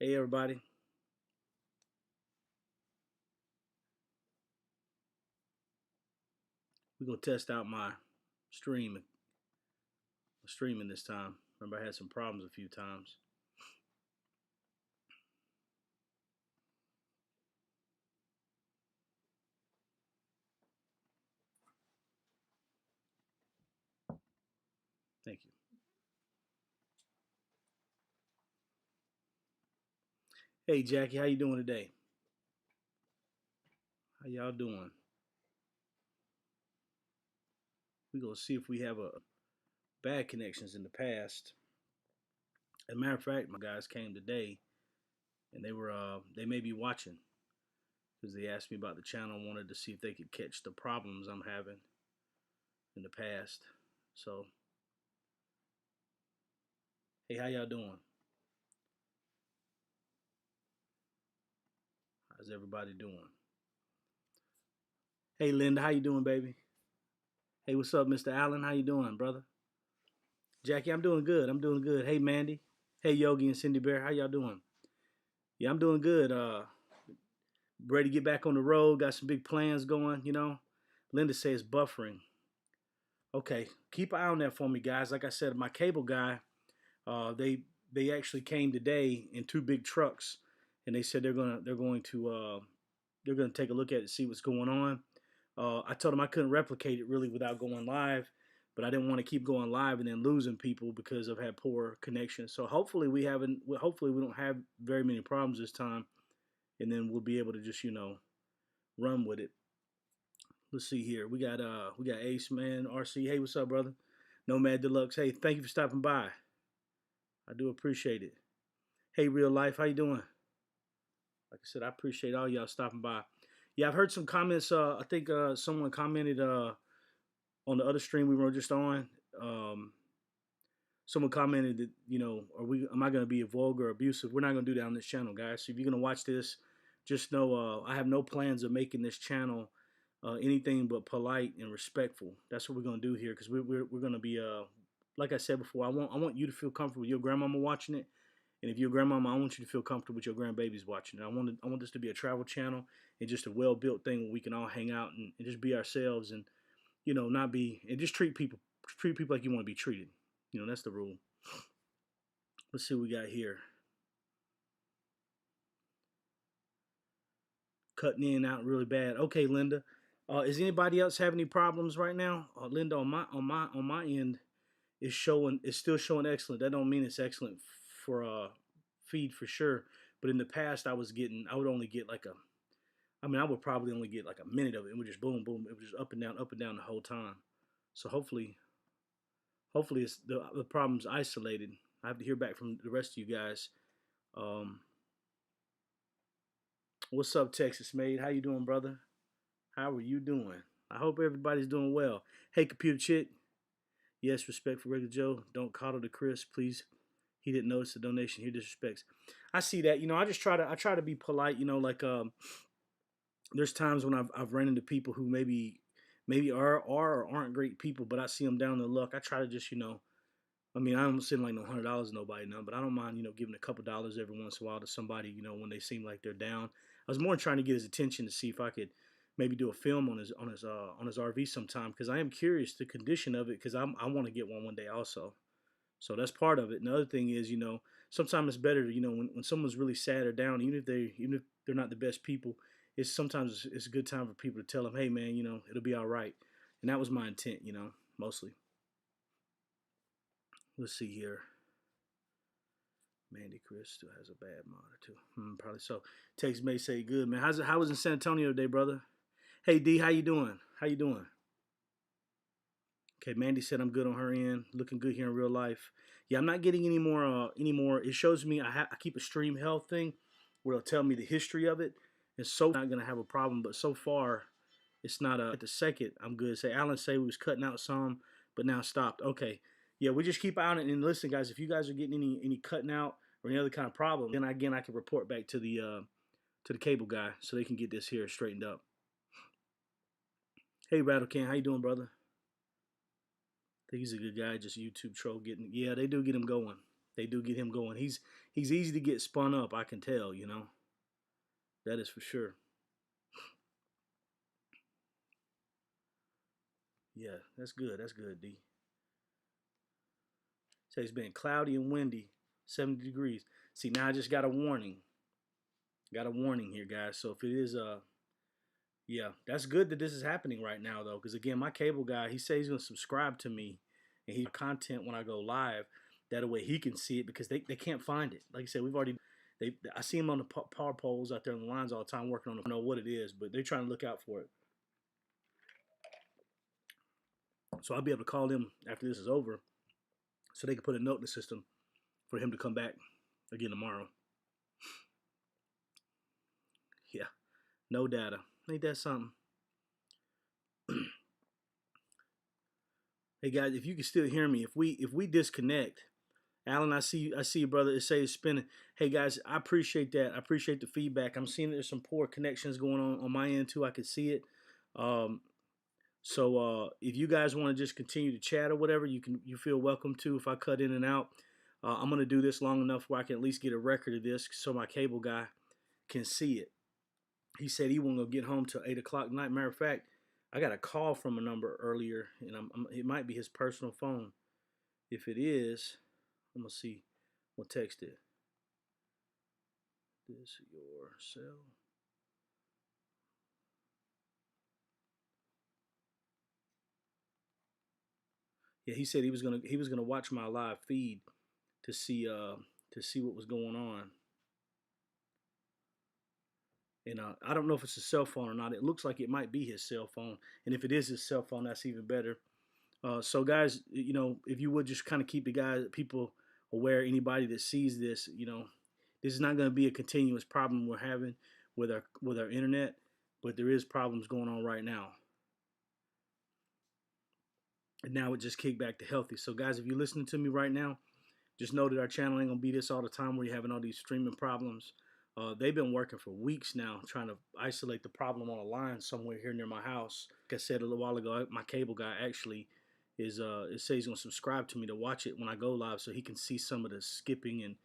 Hey everybody, we're gonna test out my stream streaming this time. Remember I had some problems a few times. Thank you. Hey Jackie, how you doing today? How y'all doing? We're gonna see if we have a bad connections in the past. As a matter of fact, my guys came today and they may be watching because they asked me about the channel, wanted to see if they could catch the problems I'm having in the past. So hey, how y'all doing? How's everybody doing? Hey Linda, how you doing, baby? Hey, what's up, Mr. Allen? How you doing, brother? Jackie, I'm doing good. I'm doing good. Hey Mandy. Hey Yogi and Cindy Bear, how y'all doing? Yeah, I'm doing good. Ready to get back on the road. Got some big plans going. Linda says buffering. Okay, keep an eye on that for me, guys. Like I said, my cable guy, they actually came today in two big trucks, and they said they're gonna take a look at it, see what's going on. I told them I couldn't replicate it really without going live, but I didn't want to keep going live and then losing people because I've had poor connection. So hopefully hopefully we don't have very many problems this time, and then we'll be able to just run with it. Let's see here. We got Ace Man RC. Hey, what's up, brother? Nomad Deluxe. Hey, thank you for stopping by. I do appreciate it. Hey, real life, how you doing? Like I said, I appreciate all y'all stopping by. Yeah, I've heard some comments. I think someone commented on the other stream we were just on. Someone commented that am I going to be vulgar or abusive? We're not going to do that on this channel, guys. So if you're going to watch this, just know I have no plans of making this channel anything but polite and respectful. That's what we're going to do here because we're going to be like I said before. I want you to feel comfortable with your grandmama watching it. And if you're a grandmama, I want you to feel comfortable with your grandbabies watching it. I want this to be a travel channel and just a well-built thing where we can all hang out and just be ourselves and not be and just treat people like you want to be treated. That's the rule. Let's see what we got here. Cutting in and out really bad. Okay, Linda. Is anybody else having any problems right now? Linda, on my end, is still showing excellent. That don't mean it's excellent for feed for sure. But in the past, I would only get I would probably only get like a minute of it. It would just boom, boom. It was just up and down the whole time. So hopefully it's the problem's isolated. I have to hear back from the rest of you guys. Um, what's up, Texas Made? How you doing, brother? How are you doing? I hope everybody's doing well. Hey, computer chit. Yes, respect for Regular Joe. Don't coddle the Chris, please. He didn't notice the donation. He disrespects. I see that. I try to be polite. There's times when I've run into people who maybe are or aren't great people, but I see them down the luck. I try to just I don't send like no $100 to nobody, no, but I don't mind, giving a couple dollars every once in a while to somebody, when they seem like they're down. I was more trying to get his attention to see if I could maybe do a film on his RV sometime because I am curious the condition of it because I want to get one day also. So that's part of it. And the other thing is, sometimes it's better, when someone's really sad or down, even if they're not the best people, it's a good time for people to tell them, hey man, it'll be all right. And that was my intent, mostly. Let's see here. Mandy Chris still has a bad mod or two. Probably so. Text may say good, man. How was in San Antonio today, brother? Hey D, how you doing? How you doing? Okay, Mandy said I'm good on her end. Looking good here in real life. Yeah, I'm not getting any more. It shows me I keep a stream health thing where it'll tell me the history of it. And so not gonna have a problem, but so far it's not at the second I'm good. Say Alan say we was cutting out some, but now stopped. Okay. Yeah, we just keep on it and listen, guys. If you guys are getting any cutting out or any other kind of problem, then again I can report back to the cable guy so they can get this here straightened up. Hey Rattlecan, how you doing, brother? I think he's a good guy, just a YouTube troll getting. Yeah, they do get him going. They do get him going. He's easy to get spun up. I can tell. You know, that is for sure. Yeah, that's good. That's good, D. So it's been cloudy and windy, 70 degrees. See, now I just got a warning. Got a warning here, guys. So if it is yeah, that's good that this is happening right now though, because again, my cable guy, he says he's gonna subscribe to me, and he content when I go live. That way he can see it because they can't find it. Like I said, we've already I see him on the power poles out there on the lines all the time working on it. I don't know what it is, but they're trying to look out for it. So I'll be able to call them after this is over, so they can put a note in the system for him to come back again tomorrow. Yeah, no data. Ain't that something? Hey guys, if you can still hear me, if we disconnect, Alan, I see you, brother. It says spinning. Hey guys, I appreciate that. I appreciate the feedback. I'm seeing there's some poor connections going on my end too. I can see it. Um, so if you guys want to just continue to chat or whatever, you feel welcome to. If I cut in and out, I'm gonna do this long enough where I can at least get a record of this so my cable guy can see it. He said he won't go get home till 8 o'clock tonight. Matter of fact, I got a call from a number earlier, and it might be his personal phone. If it is, I'm gonna see. We'll text it. This your cell. Yeah, he said he was gonna watch my live feed to see what was going on. And I don't know if it's a cell phone or not. It looks like it might be his cell phone, and if it is his cell phone, that's even better. So guys, you know, if you would just kind of keep people aware. Anybody that sees this, you know, this is not going to be a continuous problem we're having with our internet, but there is problems going on right now. And now it just kicked back to healthy. So guys, if you're listening to me right now, just know that our channel ain't gonna be this all the time where you're having all these streaming problems. They've been working for weeks now trying to isolate the problem on a line somewhere here near my house. Like I said a little while ago, my cable guy actually it says he's gonna subscribe to me to watch it when I go live so he can see some of the skipping and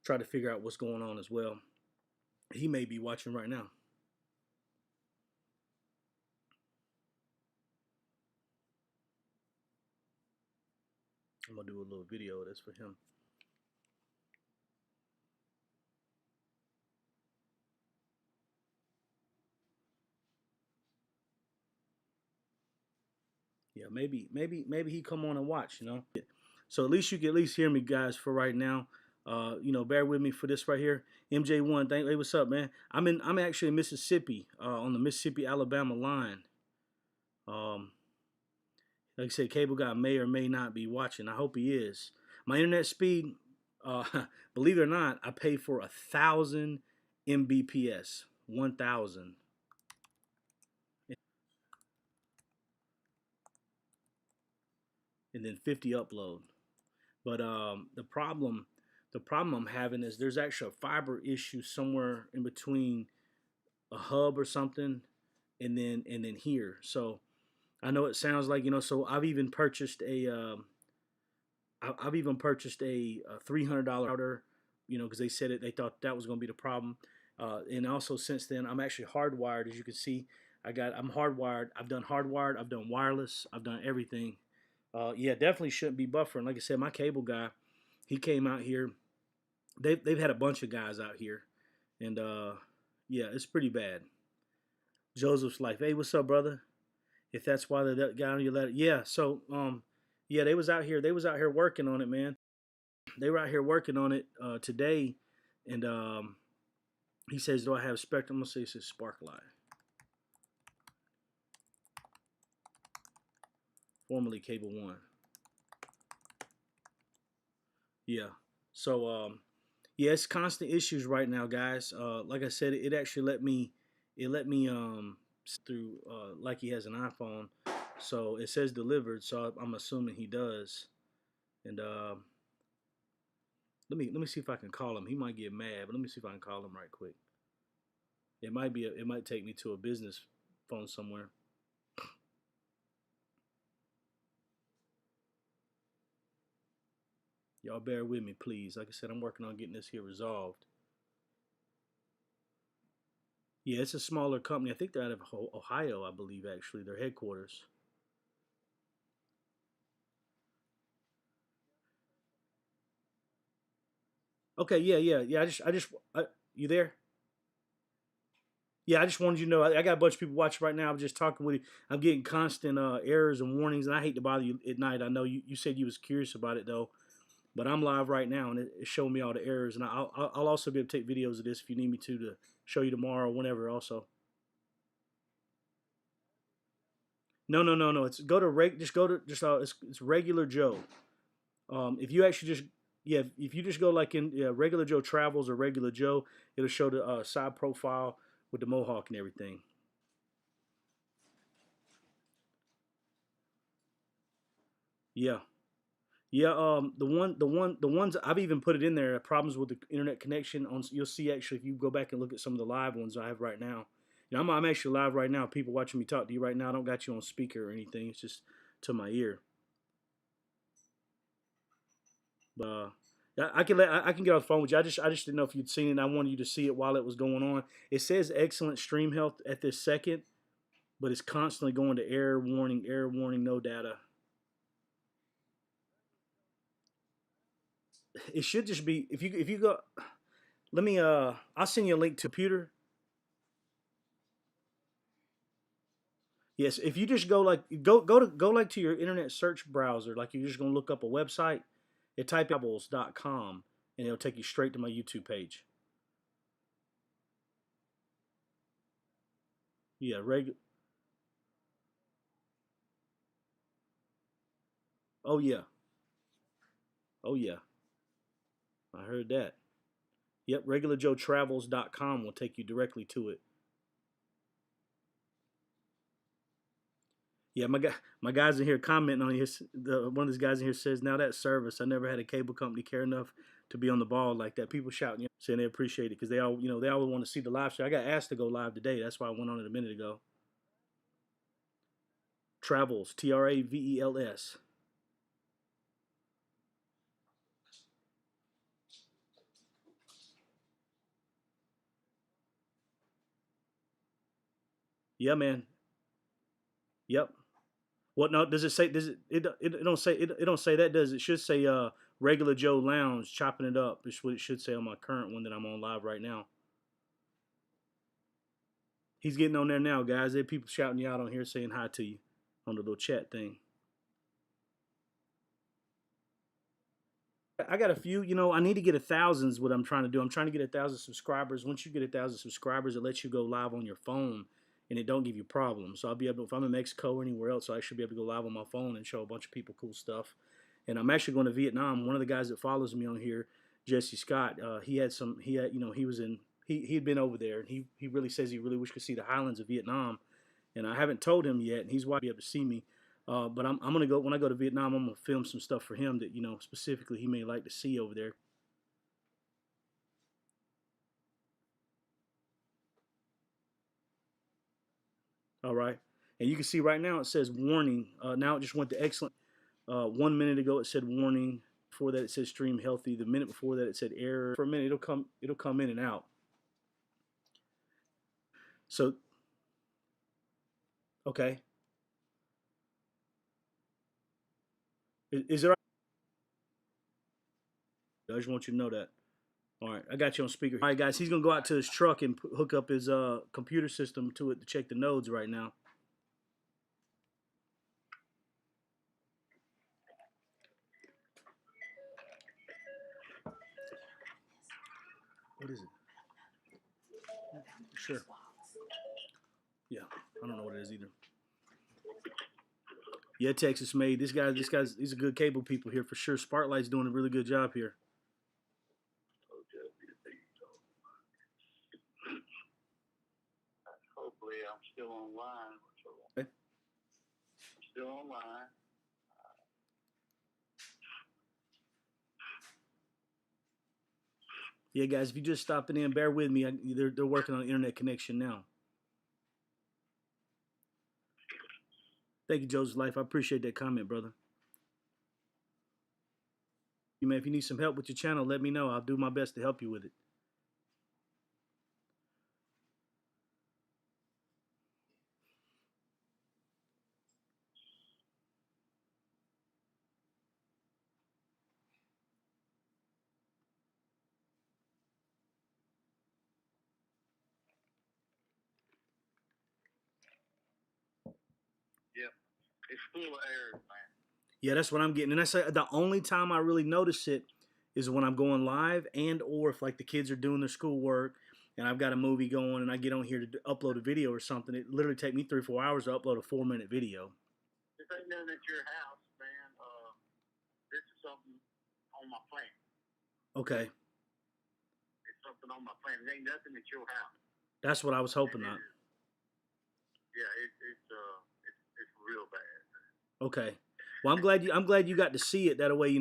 try to figure out what's going on as well. He may be watching right now. I'm gonna do a little video of this for him. Yeah, maybe he come on and watch, you know. So at least you can at least hear me, guys, for right now. You know, bear with me for this right here. MJ1, hey, what's up, man? I'm actually in Mississippi, on the Mississippi Alabama line. Like I said, cable guy may or may not be watching. I hope he is. My internet speed, uh, believe it or not, I pay for 1,000 Mbps, 1,000, and then 50 upload. But the problem I'm having is there's actually a fiber issue somewhere in between a hub or something, and then here. So I know it sounds like, you know. So I've even purchased a $300 router, you know, because they said they thought that was going to be the problem. And also since then I'm actually hardwired, as you can see. I'm hardwired. I've done hardwired. I've done wireless. I've done everything. Yeah, definitely shouldn't be buffering. Like I said, my cable guy, he came out here. They've had a bunch of guys out here, and yeah, it's pretty bad. Joseph's like, hey, what's up, brother? If that's why they got on your letter, yeah. So yeah, they was out here. They was out here working on it, man. They were out here working on it today, and he says, do I have Spectrum? I'm gonna say it says Sparklight, formerly Cable One. Yeah. So yeah, it's constant issues right now, guys. Like I said, it actually let me through like he has an iPhone. So it says delivered. So I'm assuming he does. And let me see if I can call him. He might get mad, but let me see if I can call him right quick. It might take me to a business phone somewhere. Y'all bear with me, please. Like I said, I'm working on getting this here resolved. Yeah, it's a smaller company. I think they're out of Ohio, I believe, actually, their headquarters. Okay, yeah. You there? Yeah, I just wanted you to know I got a bunch of people watching right now. I'm just talking with you. I'm getting constant errors and warnings, and I hate to bother you at night. I know you said you was curious about it though, but I'm live right now, and it's showing me all the errors. And I'll also be able to take videos of this if you need me to show you tomorrow or whenever. Also, no. It's go to just go to just it's regular Joe. If you actually just if you just go like in regular Joe Travels or regular Joe, it'll show the side profile with the mohawk and everything. Yeah. Yeah, the ones I've even put it in there. Problems with the internet connection. On you'll see actually if you go back and look at some of the live ones I have right now. You know, I'm actually live right now. People watching me talk to you right now. I don't got you on speaker or anything. It's just to my ear. But I can get off the phone with you. I just didn't know if you'd seen it. And I wanted you to see it while it was going on. It says excellent stream health at this second, but it's constantly going to error warning, no data. It should just be if you go. Let me I'll send you a link to computer. Yes, if you just go like go like to your internet search browser, like you're just gonna look up a website, and type travels.com and it'll take you straight to my YouTube page. Yeah, oh yeah. Oh yeah. I heard that. Yep, regularjoetravels.com will take you directly to it. Yeah, my guys in here commenting on his one of these guys in here says now that service I never had a cable company care enough to be on the ball like that. People shouting, saying they appreciate it because they all want to see the live show. I got asked to go live today. That's why I went on it a minute ago. Travels, Travels. Yeah, man. Yep. What? No, does it say? Does it don't say it don't say that, does it? It should say regular Joe Lounge chopping it up. Is what it should say on my current one that I'm on live right now. He's getting on there now, guys. There are people shouting you out on here saying hi to you on the little chat thing. I got a few. I need to get 1,000 is what I'm trying to do. I'm trying to get 1,000 subscribers. Once you get 1,000 subscribers, it lets you go live on your phone, and it don't give you problems. So I'll be able, if I'm in Mexico or anywhere else, I should be able to go live on my phone and show a bunch of people cool stuff. And I'm actually going to Vietnam. One of the guys that follows me on here, Jesse Scott, he had some. He had, he was in. He had been over there, and he really says he really wish to see the highlands of Vietnam. And I haven't told him yet, and he's why be able to see me. But I'm gonna go when I go to Vietnam. I'm gonna film some stuff for him that specifically he may like to see over there. All right, and you can see right now it says warning. Now it just went to excellent. 1 minute ago it said warning. Before that it said stream healthy. The minute before that it said error. For a minute it'll come in and out. So okay, is there? I just want you to know that. All right, I got you on speaker. All right, guys, he's gonna go out to his truck and hook up his computer system to it to check the nodes right now. What is it? Sure. Yeah, I don't know what it is either. Yeah, Texas made. These are good cable people here for sure. Sparklight's doing a really good job here. Hopefully, I'm still online. Okay. I'm still online. Yeah, guys, if you just stopping in, bear with me. They're working on an internet connection now. Thank you, Joseph Life. I appreciate that comment, brother. You man, if you need some help with your channel, let me know. I'll do my best to help you with it. Yep, it's full of errors, man. Yeah, that's what I'm getting, and that's the only time I really notice it is when I'm going live, and or if like the kids are doing their schoolwork, and I've got a movie going, and I get on here to upload a video or something. It literally take me 3 or 4 hours to upload a 4-minute video. This ain't nothing at your house, man. This is something on my plan. Okay. It's something on my plan. It ain't nothing at your house. That's what I was hoping not. Yeah, it's real bad. Okay. Well, I'm glad you got to see it that way.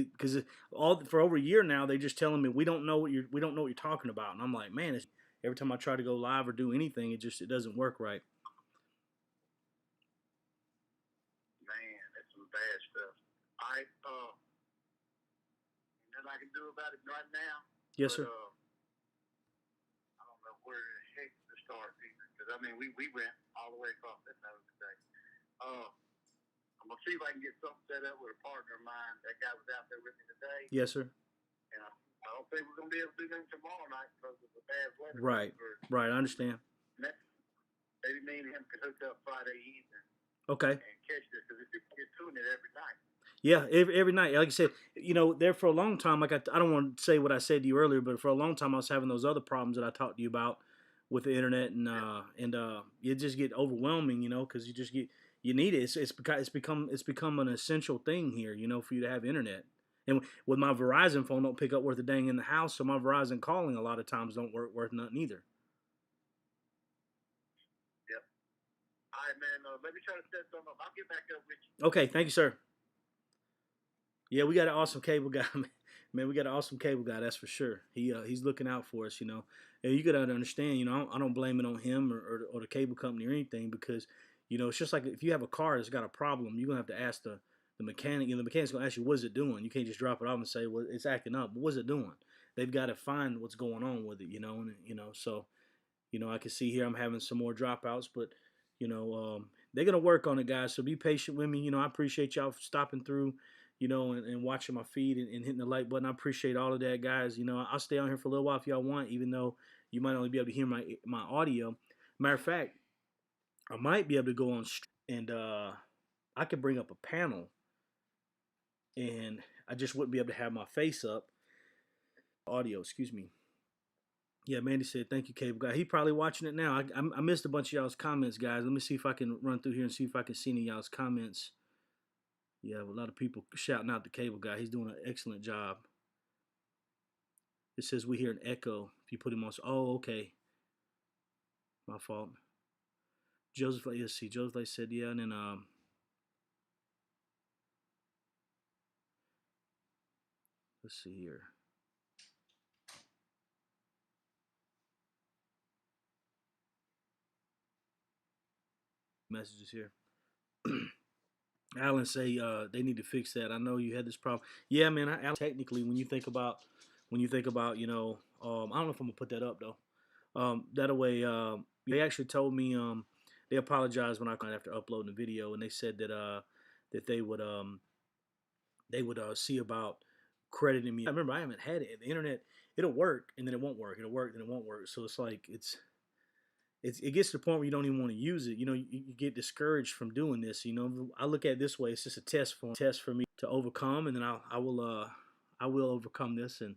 Because all for over a year now, they just telling me we don't know what you're talking about, and I'm like, man, every time I try to go live or do anything, it doesn't work right. Man, that's some bad stuff. Nothing I can do about it right now. Yes, sir. I don't know where the heck to start either. Because I mean, we went all the way across that nose today. I'm gonna see if I can get something set up with a partner of mine. That guy was out there with me today. Yes, sir. And I don't think we're gonna be able to do anything tomorrow night because of the bad weather. Right. Right. I understand. Maybe me and him could hook up Friday evening. Okay. And catch this because it's doing it every night. Yeah, every night. Like I said, there for a long time, like I don't want to say what I said to you earlier, but for a long time I was having those other problems that I talked to you about with the internet, and you just get overwhelming, because you need it. It's become an essential thing here, for you to have internet. And with my Verizon phone, don't pick up worth a dang in the house, so my Verizon calling a lot of times don't work worth nothing either. Yep. All right, man. Let me try to set something up. I'll get back up with you. Okay, thank you, sir. Yeah, we got an awesome cable guy, man. We got an awesome cable guy, that's for sure. He's looking out for us, And you got to understand, I don't blame it on him or the cable company or anything, because, it's just like if you have a car that's got a problem, you're gonna have to ask the mechanic. The mechanic's gonna ask you, what's it doing? You can't just drop it off and say, well, it's acting up. But what's it doing? They've got to find what's going on with it, So, I can see here I'm having some more dropouts, but they're gonna work on it, guys. So be patient with me. I appreciate y'all stopping through, and watching my feed and hitting the like button. I appreciate all of that, guys. I'll stay on here for a little while if y'all want, even though you might only be able to hear my audio. Matter of fact, I might be able to go on and I could bring up a panel, and I just wouldn't be able to have my face up. Audio, excuse me. Yeah, Mandy said, thank you, Cable Guy. He probably watching it now. I missed a bunch of y'all's comments, guys. Let me see if I can run through here and see if I can see any of y'all's comments. Yeah, a lot of people shouting out the Cable Guy. He's doing an excellent job. It says we hear an echo if you put him on. Oh, okay. My fault. Joseph, let's see. Joseph said, yeah, and then let's see here. Messages here. Alan say they need to fix that. I know you had this problem. Yeah, man. Alan, technically, when you think about, I don't know if I'm gonna put that up though. That way, they actually told me they apologized when I got after uploading the video, and they said that they would see about crediting me. I remember I haven't had it. The internet, it'll work and then it won't work. It'll work then it won't work. So it's like it gets to the point where you don't even want to use it. You get discouraged from doing this. I look at it this way: it's just a test for me to overcome, and then I will overcome this, and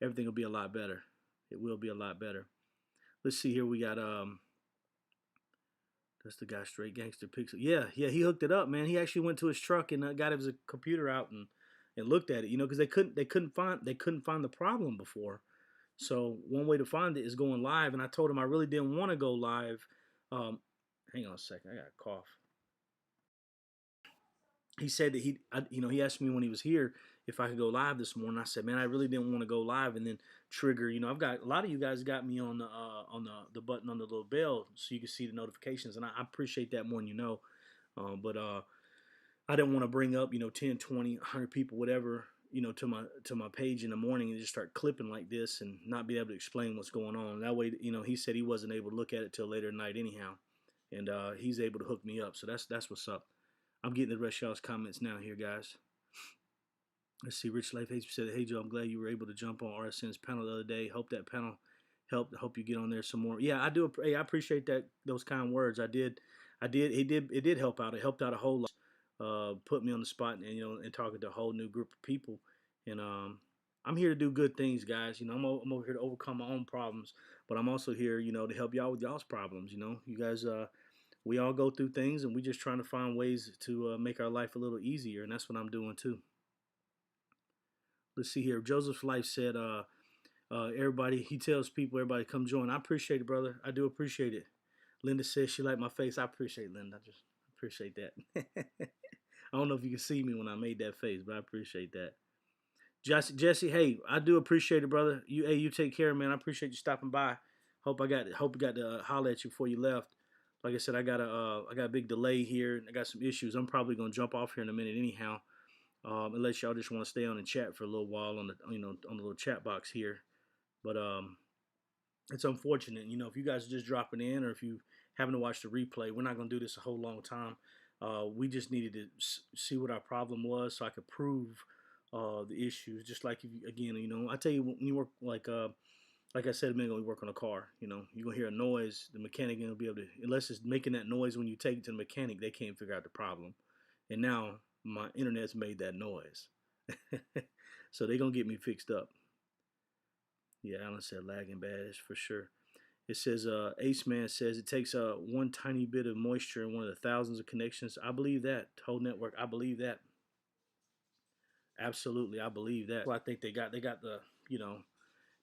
everything will be a lot better. It will be a lot better. Let's see here. We got that's the guy, Straight Gangster Pixel. Yeah, he hooked it up, man. He actually went to his truck and got his computer out and looked at it. Because they couldn't find the problem before. So one way to find it is going live. And I told him I really didn't want to go live. Hang on a second, I got a cough. He said that he asked me when he was here if I could go live this morning. I said, man, I really didn't want to go live and then trigger. I've got a lot of you guys got me on the button on the little bell so you can see the notifications, and I appreciate that more than you know. But I didn't want to bring up 10, 20, 100 people, whatever, to my page in the morning and just start clipping like this and not be able to explain what's going on. That way, he said he wasn't able to look at it till later at night anyhow, and he's able to hook me up. So that's what's up. I'm getting the rest of y'all's comments now here, guys. Let's see. Rich Life H said, "Hey Joe, I'm glad you were able to jump on RSN's panel the other day. Hope that panel helped. Hope you get on there some more." Yeah, I do. Hey, I appreciate those kind words. I did. It did help out. It helped out a whole lot. Put me on the spot and and talking to a whole new group of people. And I'm here to do good things, guys. I'm over here to overcome my own problems, but I'm also here, to help y'all with y'all's problems. You guys. We all go through things, and we just trying to find ways to make our life a little easier, and that's what I'm doing too. Let's see here. Joseph's Life said, everybody, he tells people, everybody come join. I appreciate it, brother. I do appreciate it. Linda says she liked my face. I appreciate it, Linda. I just appreciate that. I don't know if you can see me when I made that face, but I appreciate that. Jesse, hey, I do appreciate it, brother. You take care, man. I appreciate you stopping by. Hope I got to holler at you before you left. Like I said, I got a big delay here. I got some issues. I'm probably gonna jump off here in a minute anyhow. Unless y'all just want to stay on and chat for a little while on the on the little chat box here. But it's unfortunate, if you guys are just dropping in or if you happen to watch the replay, we're not gonna do this a whole long time. We just needed to see what our problem was so I could prove the issues. Just like if you, again, I tell you when you work like I said a minute ago, we work on a car. You're gonna hear a noise. The mechanic gonna be able to, unless it's making that noise when you take it to the mechanic, they can't figure out the problem. And now my internet's made that noise, so they're gonna get me fixed up. Yeah, Alan said lagging bad for sure. It says Ace Man says it takes one tiny bit of moisture in one of the thousands of connections. I believe that whole network. I believe that. Absolutely, I believe that. Well, I think they got the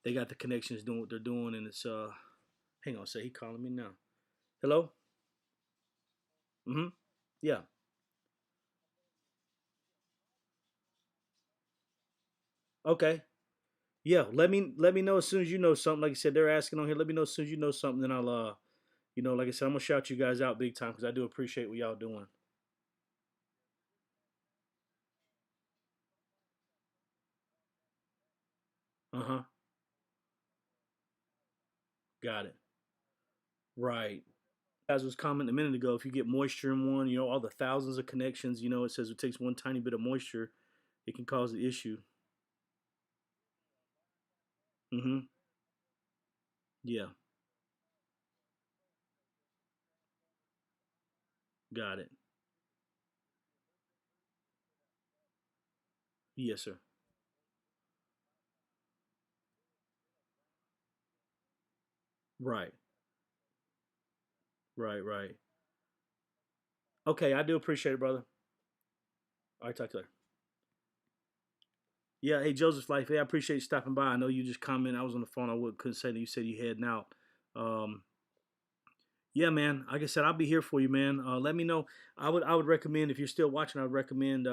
they got the connections doing what they're doing, and it's hang on a sec, he calling me now. Hello? Mm-hmm. Yeah. Okay. Yeah. Let me know as soon as you know something. Like I said, they're asking on here. Let me know as soon as you know something, then I'll like I said, I'm gonna shout you guys out big time because I do appreciate what y'all doing. Uh huh. Got it. Right. As was commenting a minute ago, if you get moisture in one, all the thousands of connections, it says it takes one tiny bit of moisture, it can cause an issue. Mm-hmm. Yeah. Got it. Yes, sir. Right. Right. Right. Okay, I do appreciate it, brother. All right, talk to you later. Yeah, hey Joseph Life, hey, I appreciate you stopping by. I know you just commented. I was on the phone. Couldn't say that. You said you heading out. Um, yeah, man. Like I said, I'll be here for you, man. Let me know. I would recommend if you're still watching. I would recommend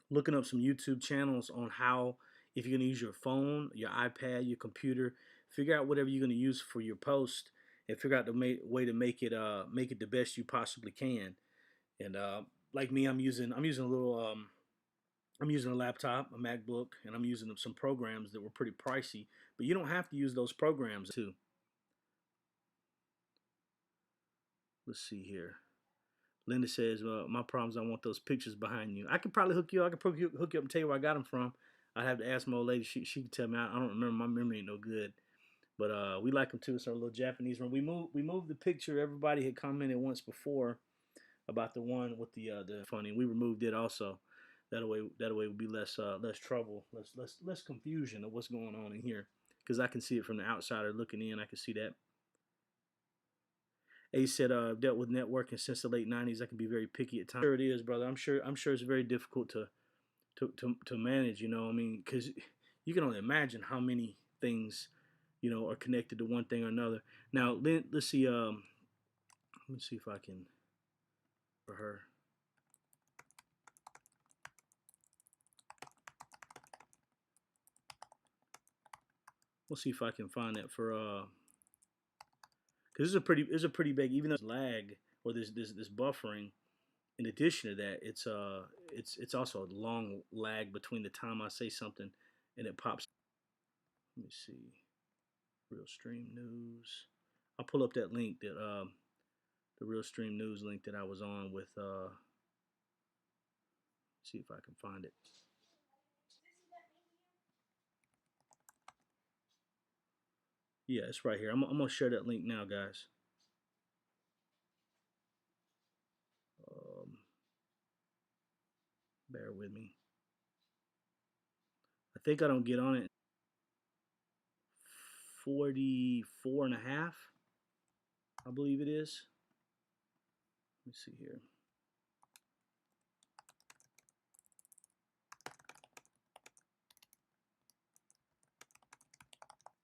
looking up some YouTube channels on how, if you're gonna use your phone, your iPad, your computer, figure out whatever you're gonna use for your post, and figure out the way to make it the best you possibly can. And like me, I'm using a little I'm using a laptop, a MacBook, and I'm using some programs that were pretty pricey. But you don't have to use those programs too. Let's see here. Linda says, "My problems. I want those pictures behind you. I could probably hook you. I could hook you up and tell you where I got them from. I'd have to ask my old lady. She could tell me. I don't remember. My memory ain't no good. But we like them too. It's our little Japanese one. We moved the picture. Everybody had commented once before about the one with the funny. We removed it also. That way would be less trouble, less confusion of what's going on in here. Because I can see it from the outsider looking in. I can see that. A said, dealt with networking since the late '90s. I can be very picky at times. Sure it is, brother. I'm sure it's very difficult to manage. I mean, because you can only imagine how many things are connected to one thing or another. Now let's see. Let me see if I can for her. We'll see if I can find that for because it's a pretty big, even though it's lag or this buffering. in addition to that, it's also a long lag between the time I say something and it pops. Let me see, Real Stream News. I'll pull up that link that the Real Stream News link that I was on with. See if I can find it. Yeah, it's right here. I'm gonna share that link now, guys. Um, Bear with me. I think I don't get on it 44 and a half, I believe it is. Let me see here.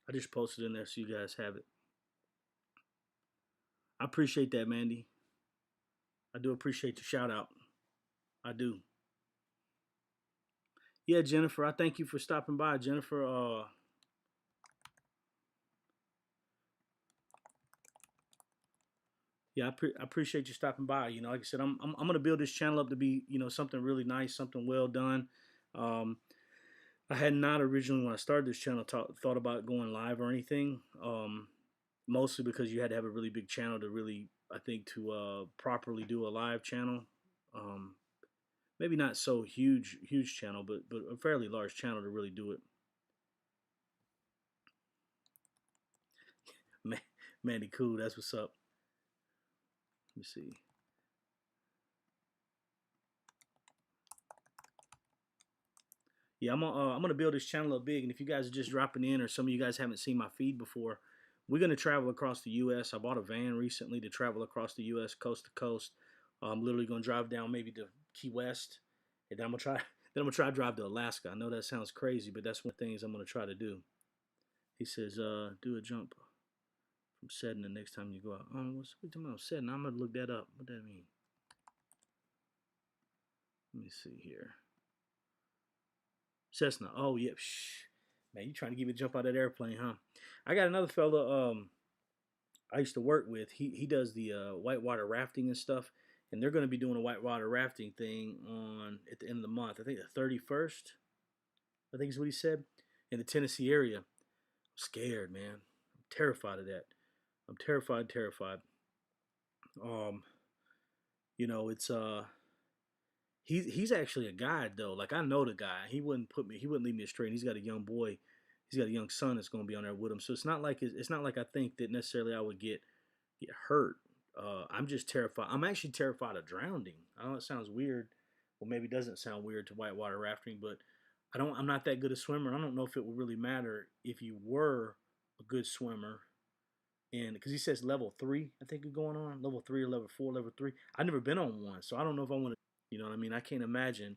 I just posted in there so you guys have it. I appreciate that, Mandy. I do appreciate the shout out. I do. Yeah, Jennifer, I thank you for stopping by. Jennifer, yeah, I appreciate you stopping by. You know, like I said, I'm gonna build this channel up to be, you know, something really nice, something well done. Um, I had not originally when I started this channel thought about going live or anything. Mostly because you had to have a really big channel to really, I think, to properly do a live channel. Um, Maybe not so huge channel, but a fairly large channel to really do it. Man, Mandy, cool. That's what's up. Let me see. Yeah, I'm gonna build this channel up big, and if you guys are just dropping in, or some of you guys haven't seen my feed before, we're gonna travel across the U.S. I bought a van recently to travel across the U.S. coast to coast. I'm literally gonna drive down maybe to Key West, and then I'm gonna try. Then I'm gonna try to drive to Alaska. I know that sounds crazy, but that's one of the things I'm gonna try to do. He says, do a jump from setting the next time you go out. What's we talking about setting? I'm gonna look that up. What that mean? Let me see here. Cessna. Oh, yep. Shh. Man, you trying to get me to jump out of that airplane, huh? I got another fella I used to work with. He does the whitewater rafting and stuff, and they're going to be doing a whitewater rafting thing on at the end of the month. I think the 31st. I think is what he said in the Tennessee area. I'm scared, man. I'm terrified of that. I'm terrified. Um, you know, it's he's actually a guide though. Like I know the guy. He wouldn't leave me astray. And he's got a young boy. He's got a young son that's going to be on there with him. So it's not like I think that necessarily I would get hurt. I'm just terrified. I'm actually terrified of drowning. I know it sounds weird. Well, maybe it doesn't sound weird to whitewater rafting, but I'm not that good a swimmer. I don't know if it would really matter if you were a good swimmer. And because he says level 3, I think you're going on level 3 or level 4, level 3. I've never been on one, so I don't know if I want to. You know what I mean? I can't imagine.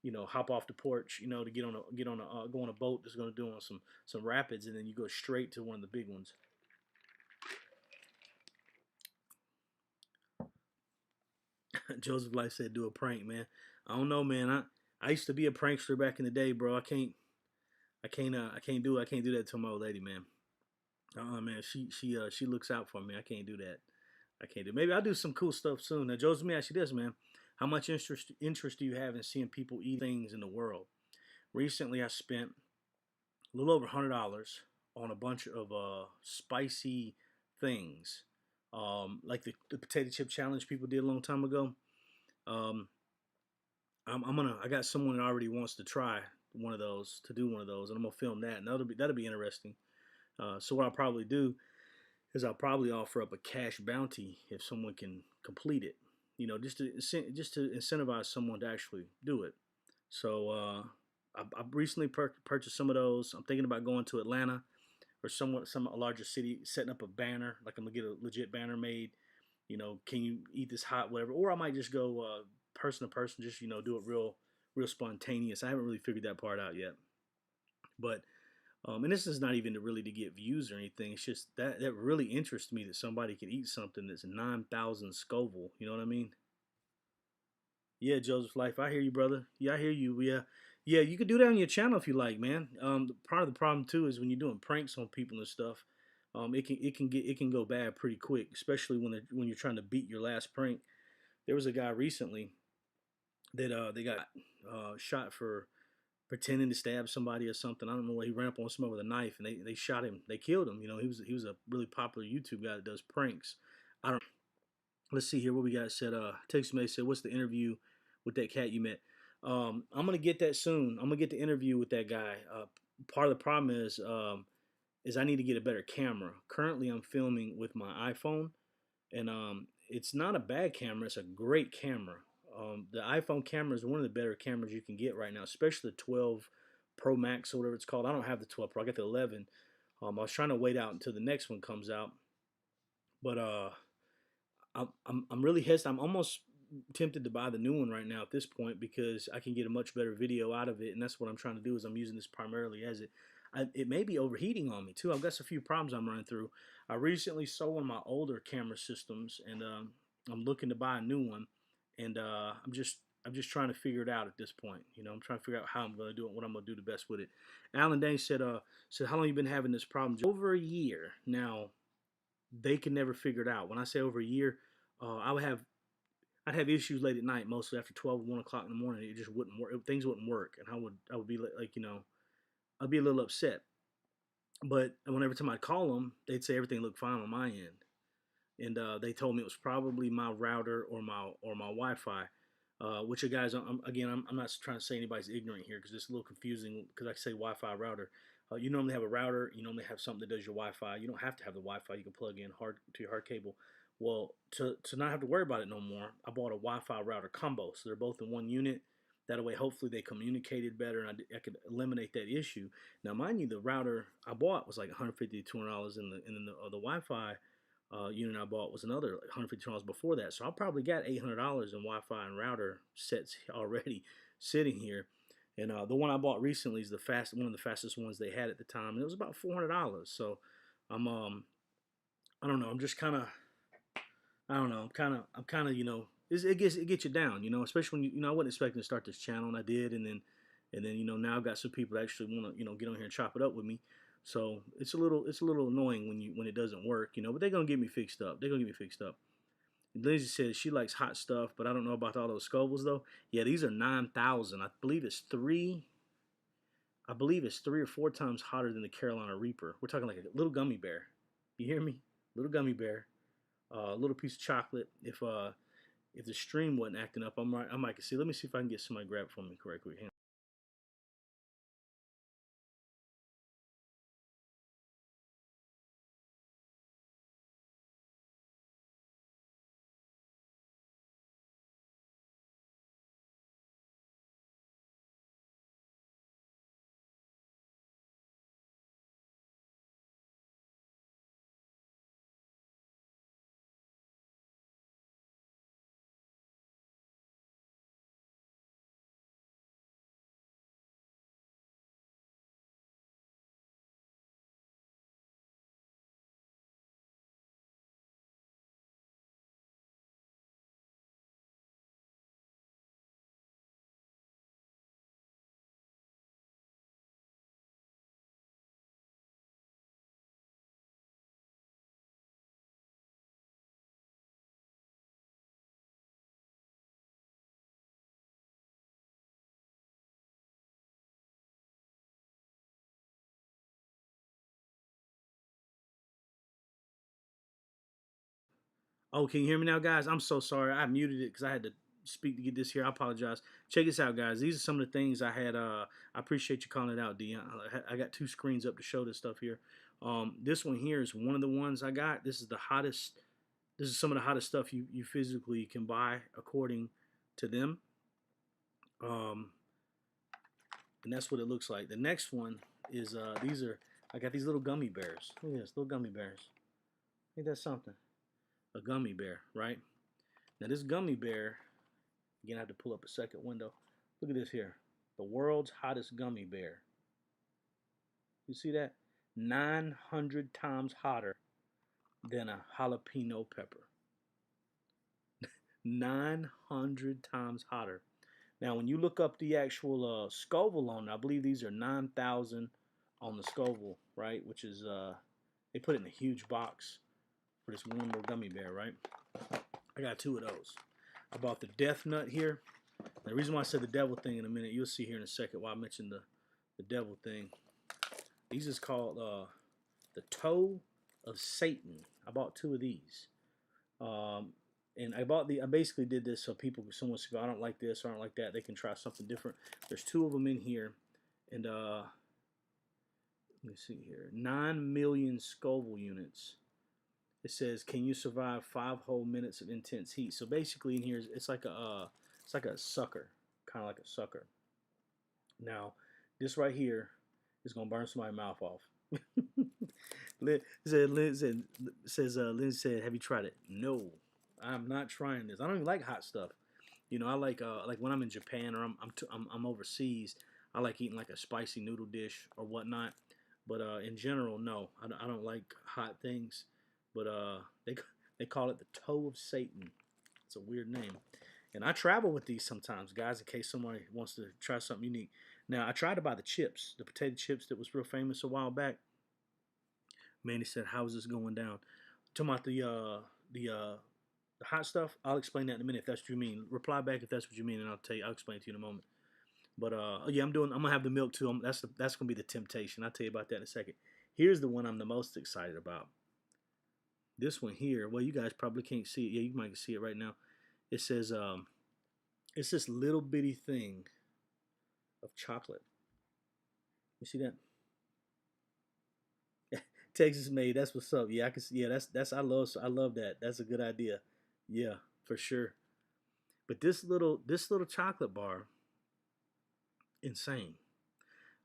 You know, hop off the porch. You know, to go on a boat that's going to do on some rapids, and then you go straight to one of the big ones. Joseph Life said, "Do a prank, man." I don't know, man. I used to be a prankster back in the day, bro. I can't do that to my old lady, man. Man, she looks out for me. I can't do that. I can't do. Maybe I'll do some cool stuff soon. Now, Joseph, let me ask you this, man. How much interest do you have in seeing people eat things in the world? Recently, I spent a little over $100 on a bunch of spicy things, like the potato chip challenge people did a long time ago. Um, I got someone that already wants to try one of those to do one of those, and I'm gonna film that, and that'll be interesting. So what I'll probably do is I'll probably offer up a cash bounty if someone can complete it. You know, just to incentivize someone to actually do it. So I recently purchased some of those. I'm thinking about going to Atlanta or some a larger city, setting up a banner. Like I'm gonna get a legit banner made. You know, can you eat this hot, whatever? Or I might just go person to person, just do it real spontaneous. I haven't really figured that part out yet, but and this is not even really to get views or anything. It's just that really interests me that somebody could eat something that's 9,000 Scoville. You know what I mean? Yeah, Joseph Life. I hear you, brother. Yeah, I hear you. Yeah, yeah. You could do that on your channel if you like, man. Part of the problem too is when you're doing pranks on people and stuff. It can go bad pretty quick, especially when you're trying to beat your last prank. There was a guy recently that they got shot for pretending to stab somebody or something. I don't know what, he ran up on someone with a knife and they shot him. They killed him. You know, he was a really popular YouTube guy that does pranks. I don't. Let's see here what we got. Said text me said, what's the interview with that cat you met? I'm gonna get that soon. I'm gonna get the interview with that guy. Part of the problem is I need to get a better camera. Currently, I'm filming with my iPhone, and it's not a bad camera. It's a great camera. The iPhone camera is one of the better cameras you can get right now, especially the 12 Pro Max or whatever it's called. I don't have the 12 Pro. I got the 11. I was trying to wait out until the next one comes out, but I'm really hesitant. I'm almost tempted to buy the new one right now at this point because I can get a much better video out of it, and that's what I'm trying to do. Is I'm using this primarily as it. It may be overheating on me too. I've got a few problems I'm running through. I recently sold one of my older camera systems, and I'm looking to buy a new one, and I'm just trying to figure it out at this point. You know, I'm trying to figure out how I'm going to do it, what I'm going to do the best with it. Alan Dane said how long you been having this problem? Over a year now. They can never figure it out. When I say over a year, I'd have issues late at night, mostly after 12 or 1 o'clock in the morning. It just wouldn't work. Things wouldn't work, and I would be like, I'd be a little upset. But whenever time I'd call them, they'd say everything looked fine on my end, and they told me it was probably my router or my Wi-Fi. Which, guys, I'm not trying to say anybody's ignorant here because it's a little confusing because I say Wi-Fi router. You normally have a router. You normally have something that does your Wi-Fi. You don't have to have the Wi-Fi. You can plug in hard to your hard cable. Well, to not have to worry about it no more, I bought a Wi-Fi router combo, so they're both in one unit. That way, hopefully, they communicated better, and I could eliminate that issue. Now, mind you, the router I bought was like $150 to $200, and the Wi-Fi unit I bought was another like $150 before that. So I probably got $800 in Wi-Fi and router sets already sitting here. And the one I bought recently is one of the fastest ones they had at the time, and it was about $400. So I'm I don't know. I'm just kind of I don't know. I'm kind of it gets you down, especially when I wasn't expecting to start this channel, and I did, and then now I've got some people that actually want to get on here and chop it up with me. So it's a little annoying when it doesn't work, but they're gonna get me fixed up. They're gonna get me fixed up. And Lindsay says she likes hot stuff, but I don't know about all those Scovilles though. Yeah, these are 9,000. I believe it's 3 or 4 times hotter than the Carolina Reaper. We're talking like a little gummy bear. You hear me? Little gummy bear. A little piece of chocolate. If the stream wasn't acting up, I might see. Let me see if I can get somebody to grab it for me correctly. Hang on. Oh, can you hear me now, guys? I'm so sorry. I muted it because I had to speak to get this here. I apologize. Check this out, guys. These are some of the things I had. I appreciate you calling it out, Dion. I got 2 screens up to show this stuff here. This one here is one of the ones I got. This is the hottest. This is some of the hottest stuff you physically can buy according to them. And that's what it looks like. The next one is I got these little gummy bears. Look at this, little gummy bears. Ain't that something? A gummy bear, right? Now this gummy bear, again I have to pull up a second window. Look at this here. The world's hottest gummy bear. You see that? 900 times hotter than a jalapeno pepper. 900 times hotter. Now, when you look up the actual Scoville on it, I believe these are 9,000 on the Scoville, right? Which is, they put it in a huge box for this one little gummy bear, right? I got 2 of those. I bought the death nut here. The reason why I said the devil thing in a minute, you'll see here in a second why I mentioned the devil thing. These is called the toe of Satan. I bought 2 of these. And I basically did this so someone says, I don't like this or I don't like that, they can try something different. There's 2 of them in here. And let me see here. 9 million Scoville units. It says, can you survive 5 whole minutes of intense heat? So basically in here, it's like a sucker, kind of like a sucker. Now, this right here is gonna burn somebody's mouth off. Lynn said, have you tried it? No, I'm not trying this. I don't even like hot stuff. You know, I like when I'm in Japan or I'm overseas, I like eating like a spicy noodle dish or whatnot. But in general, no, I don't like hot things. But they call it the toe of Satan. It's a weird name. And I travel with these sometimes, guys, in case somebody wants to try something unique. Now, I tried to buy the chips, the potato chips that was real famous a while back. Manny said, "How's this going down?" Talking about the hot stuff. I'll explain that in a minute if that's what you mean. Reply back if that's what you mean, and I'll explain it to you in a moment. But yeah, I'm gonna have the milk too. That's gonna be the temptation. I'll tell you about that in a second. Here's the one I'm the most excited about. This one here. Well, you guys probably can't see it. Yeah, you might see it right now. It says it's this little bitty thing of chocolate. You see that? Texas made. That's what's up. Yeah, I can see. Yeah, that's I love that. That's a good idea. Yeah, for sure. But this little chocolate bar, insane.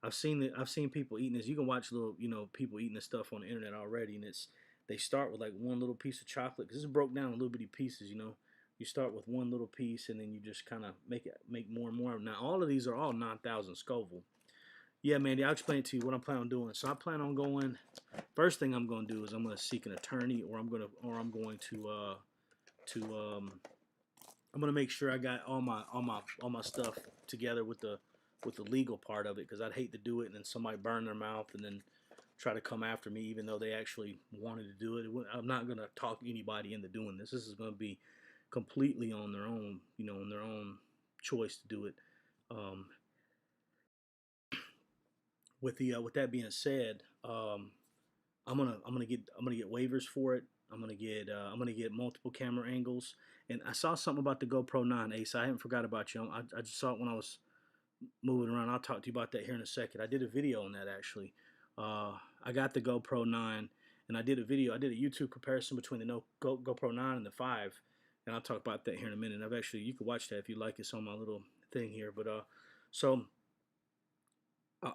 I've seen people eating this. You can watch little people eating this stuff on the internet already, and they start with like one little piece of chocolate because it's broke down in little bitty pieces. You start with one little piece, and then you just kind of make more and more. Now all of these are all 9,000 Scoville. Yeah, Mandy, I'll explain to you what I'm planning on doing. So I plan on going. First thing I'm going to do is I'm going to seek an attorney, or I'm going to make sure I got all my stuff together with the legal part of it, because I'd hate to do it and then somebody burn their mouth and then try to come after me even though they actually wanted to do it. I'm not going to talk anybody into doing this. This is going to be completely on their own, on their own choice to do it. Um, with that being said, I'm gonna get waivers for it. I'm gonna get multiple camera angles. And I saw something about the GoPro 9 Ace. I haven't forgot about you. I just saw it when I was moving around. I'll talk to you about that here in a second. I did a video on that actually. I got the GoPro 9 and I did a video. I did a YouTube comparison between the GoPro 9 and the 5, and I'll talk about that here in a minute. You can watch that if you like. It's on my little thing here. But so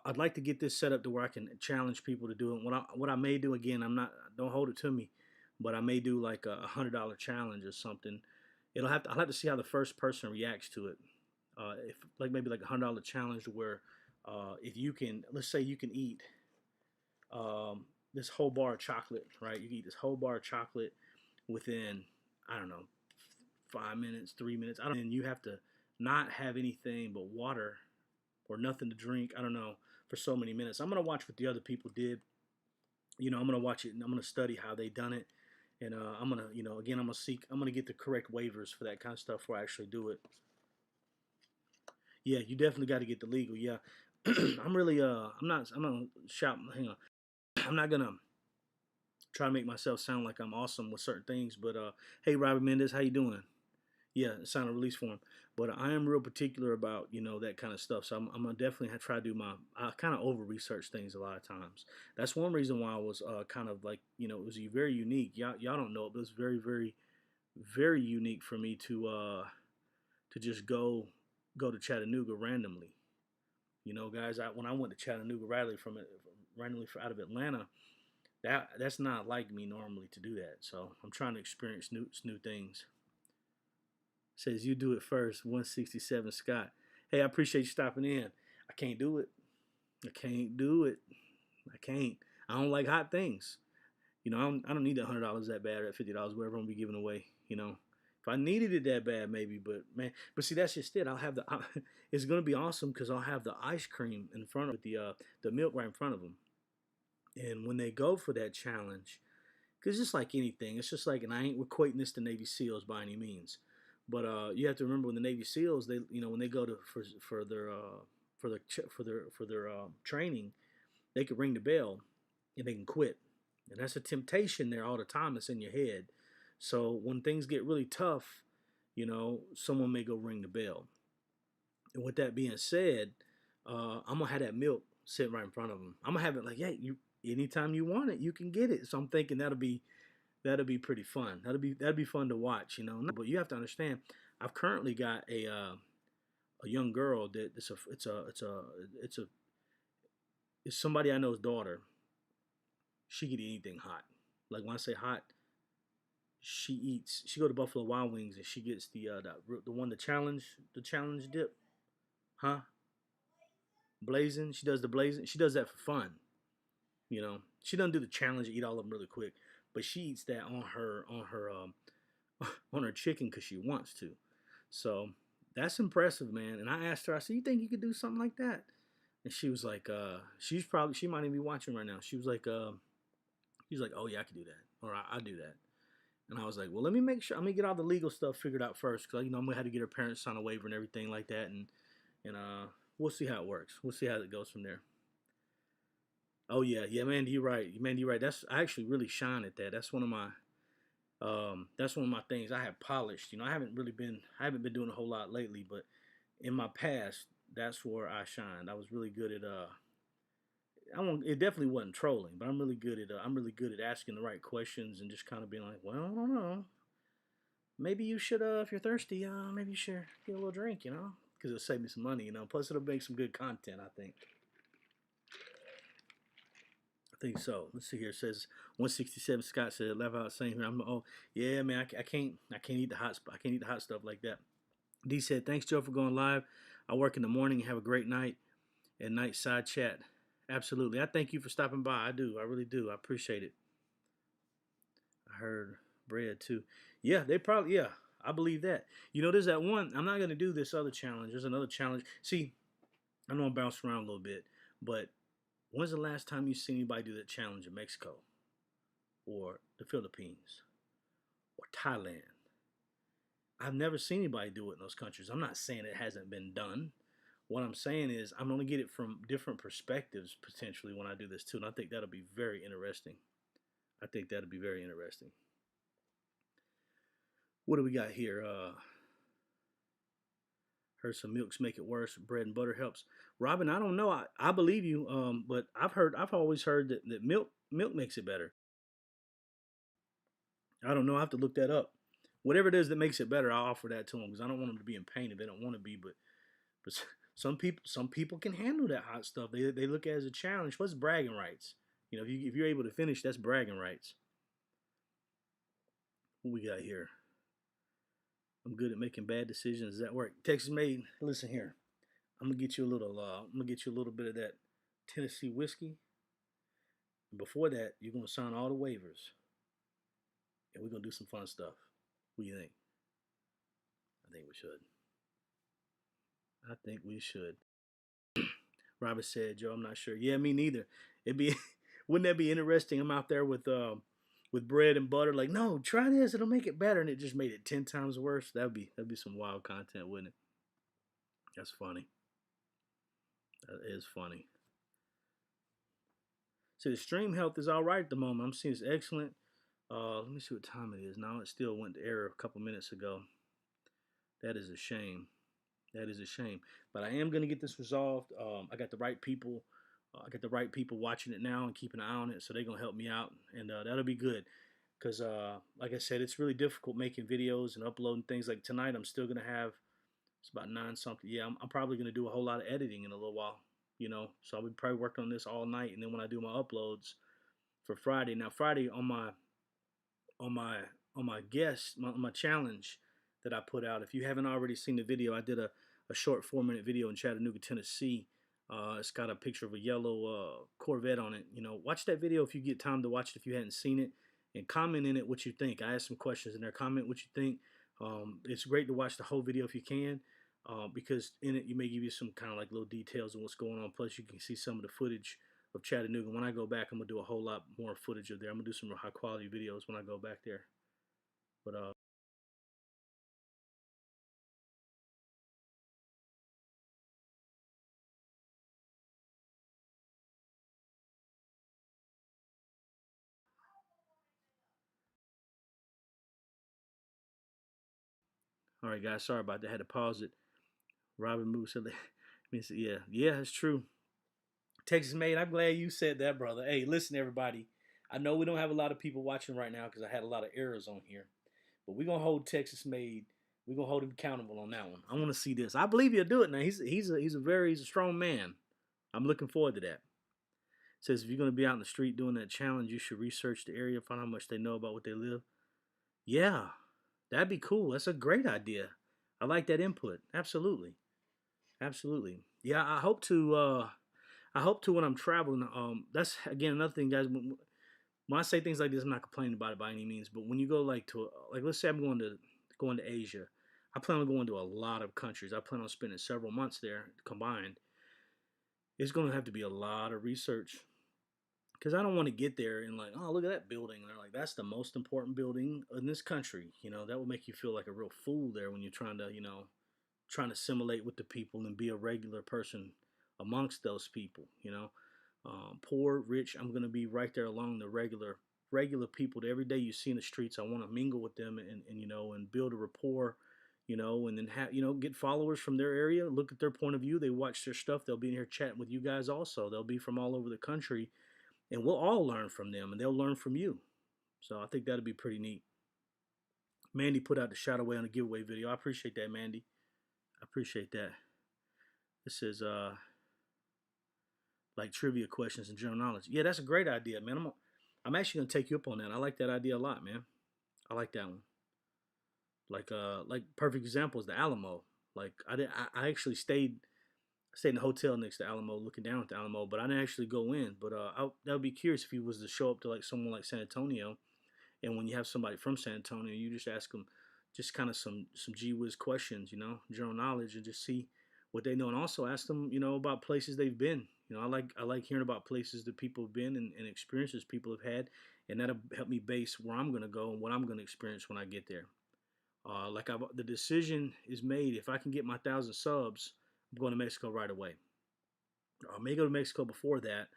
I'd like to get this set up to where I can challenge people to do it. What I may do, again, don't hold it to me, but I may do like a $100 challenge or something. I'll have to see how the first person reacts to it. If like maybe like $100 challenge where if you can, let's say you can eat this whole bar of chocolate, right? You can eat this whole bar of chocolate within, I don't know, 5 minutes, 3 minutes. I don't. And you have to not have anything but water or nothing to drink. I don't know, for so many minutes. I'm gonna watch what the other people did. I'm gonna watch it and I'm gonna study how they done it. And I'm gonna, again, I'm gonna get the correct waivers for that kind of stuff before I actually do it. Yeah, you definitely got to get the legal. Yeah, I'm not shouting. Hang on, I'm not gonna try to make myself sound like I'm awesome with certain things. But hey, Robert Mendez, how you doing? Yeah, sign a release form. But I am real particular about that kind of stuff. So I'm gonna definitely try to do I kind of over research things a lot of times. That's one reason why I was kind of like it was very unique. Y'all don't know it, but it's very very very unique for me to just go to Chattanooga randomly. Guys, when I went to Chattanooga randomly out of Atlanta, that's not like me normally to do that. So I'm trying to experience new things. Says you do it first. 167 Scott. Hey, I appreciate you stopping in. I can't do it. I can't do it. I can't. I don't like hot things. I don't need $100 that bad or that $50, whatever I'm gonna be giving away. If I needed it that bad, maybe. But man, see, that's just it. It's gonna be awesome because I'll have the ice cream in front of the milk right in front of them. And when they go for that challenge, because just like anything, it's just like, and I ain't equating this to Navy SEALs by any means, But you have to remember when the Navy SEALs, they when they go to for their training, they can ring the bell and they can quit, and that's a temptation there all the time. It's in your head. So when things get really tough, someone may go ring the bell. And with that being said, I'm gonna have that milk sitting right in front of them. I'm gonna have it like, hey, you anytime you want it, you can get it. So I'm thinking that'll be pretty fun. That'll be fun to watch, But you have to understand, I've currently got a young girl that it's somebody I know's daughter. She can eat anything hot. Like when I say hot, she eats. She go to Buffalo Wild Wings and she gets the one the challenge dip, huh? Blazing. She does the blazing. She does that for fun. She doesn't do the challenge and eat all of them really quick, but she eats that on her on her chicken because she wants to. So that's impressive, man. And I asked her, I said, "You think you could do something like that?" And she was like, she might even be watching right now. She's like, "Oh yeah, I could do that, or I'll do that." And I was like, "Well, let me make sure. Let me get all the legal stuff figured out first, because I'm gonna have to get her parents sign a waiver and everything like that, and we'll see how it works. We'll see how it goes from there." Oh yeah, yeah, Mandy, you're right. Mandy, you're right. I actually really shine at that. That's one of my things I have polished. I haven't been doing a whole lot lately, but in my past, that's where I shined. I was really good at it definitely wasn't trolling, but I'm really good at asking the right questions and just kind of being like, well, I don't know. Maybe you should, if you're thirsty, maybe you should get a little drink, because it'll save me some money, Plus, it'll make some good content, I think. I think so. Let's see here. It says 167. Scott said, "Laugh out saying here." Oh yeah, man. I can't eat the hot. I can't eat the hot stuff like that. D said, "Thanks, Joe, for going live. I work in the morning. Have a great night and night side chat." Absolutely. I thank you for stopping by. I do. I really do. I appreciate it. I heard bread too. Yeah, they probably. Yeah, I believe that. There's that one. I'm not gonna do this other challenge. There's another challenge. See, I know I'm bouncing around a little bit, but when's the last time you seen anybody do that challenge in Mexico or the Philippines or Thailand? I've never seen anybody do it in those countries. I'm not saying it hasn't been done. What I'm saying is I'm going to get it from different perspectives potentially when I do this too. And I think that'll be very interesting. I think that'll be very interesting. What do we got here? Heard some milks make it worse. Bread and butter helps. Robin, I don't know. I believe you. But I've always heard that milk makes it better. I don't know. I have to look that up. Whatever it is that makes it better, I'll offer that to them because I don't want them to be in pain if they don't want to be. But some people can handle that hot stuff. They look at it as a challenge. What's bragging rights? If you're able to finish, that's bragging rights. What we got here? I'm good at making bad decisions. Does that work? Texas made. Listen here. I'm gonna get you a little. I'm gonna get you a little bit of that Tennessee whiskey. And before that, you're gonna sign all the waivers, and we're gonna do some fun stuff. What do you think? I think we should. I think we should. Robert said, "Joe, I'm not sure." Yeah, me neither. It'd be, wouldn't that be interesting? I'm out there with bread and butter. Like, no, try this. It'll make it better, and it just made it 10 times worse. That'd be some wild content, wouldn't it? That's funny. That is funny. So the stream health is all right at the moment. I'm seeing it's excellent. Let me see what time it is now. It still went to error a couple minutes ago. That is a shame. That is a shame. But I am going to get this resolved. I got the right people. I got the right people watching it now and keeping an eye on it, so they're gonna help me out, and that'll be good. Cause like I said, it's really difficult making videos and uploading things. Like tonight, I'm still gonna have it's about 9 something. Yeah, I'm probably gonna do a whole lot of editing in a little while. So I'll be probably working on this all night, and then when I do my uploads for Friday. Now Friday on my on my guest my challenge that I put out. If you haven't already seen the video, I did a short 4 minute video in Chattanooga, Tennessee. It's got a picture of a yellow Corvette on it. Watch that video if you get time to watch it if you hadn't seen it, and comment in it what you think. I asked some questions in there. Comment what you think. It's great to watch the whole video if you can, because in it you may give you some kind of like little details on what's going on. Plus you can see some of the footage of Chattanooga. When I go back, I'm gonna do a whole lot more footage of there. I'm gonna do some high quality videos when I go back there. But All right, guys, sorry about that. I had to pause it. Robin Moose said, yeah, yeah, it's true. Texas made. I'm glad you said that, brother. Hey, listen, everybody. I know we don't have a lot of people watching right now because I had a lot of errors on here, but we're gonna hold Texas made. We're gonna hold him accountable on that one. I want to see this. I believe he'll do it now. He's a strong man. I'm looking forward to that. It says if you're gonna be out in the street doing that challenge, you should research the area, find how much they know about what they live. Yeah, that'd be cool. That's a great idea. I like that input. Absolutely, absolutely. Yeah, I hope to. I hope to when I'm traveling. That's again another thing, guys. When I say things like this, I'm not complaining about it by any means. But when you go like let's say I'm going to Asia, I plan on going to a lot of countries. I plan on spending several months there combined. It's going to have to be a lot of research because I don't want to get there and like, oh, look at that building. And they're like, that's the most important building in this country. That will make you feel like a real fool there when you're trying to assimilate with the people and be a regular person amongst those people. Poor, rich, I'm going to be right there along the regular people that every day you see in the streets. I want to mingle with them and build a rapport, and then get followers from their area, look at their point of view. They watch their stuff. They'll be in here chatting with you guys also. They'll be from all over the country, and we'll all learn from them, and they'll learn from you. So I think that'd be pretty neat. Mandy put out the shout away on the giveaway video. I appreciate that, Mandy. I appreciate that. This is like trivia questions and general knowledge. Yeah, that's a great idea, man. I'm actually gonna take you up on that. I like that idea a lot, man. I like that one. Like perfect example is the Alamo. Like I actually stayed in a hotel next to Alamo, looking down at the Alamo, but I didn't actually go in. But that would be curious if he was to show up to like someone like San Antonio, and when you have somebody from San Antonio, you just ask them just kind of some gee whiz questions, general knowledge, and just see what they know, and also ask them, about places they've been. I like hearing about places that people have been and experiences people have had, and that'll help me base where I'm gonna go and what I'm gonna experience when I get there. The decision is made. If I can get my 1,000 subs, I'm going to Mexico right away. I may go to Mexico before that,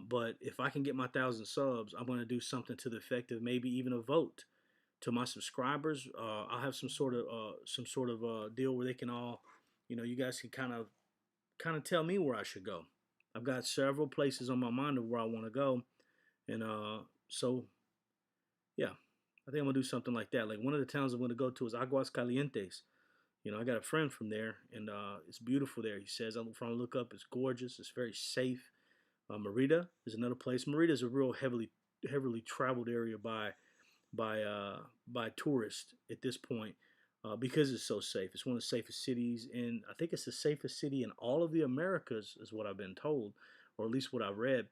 but if I can get my 1,000 subs, I'm going to do something to the effect of maybe even a vote to my subscribers. I'll have some sort of deal where they can all, you guys can kind of tell me where I should go. I've got several places on my mind of where I want to go, and so yeah, I think I'm gonna do something like that. Like one of the towns I'm gonna go to is Aguas Calientes. I got a friend from there, and it's beautiful there. He says, from I look up, it's gorgeous. It's very safe. Merida is another place. Merida is a real heavily traveled area by tourists at this point because it's so safe. It's one of the safest cities, and I think it's the safest city in all of the Americas, is what I've been told, or at least what I read.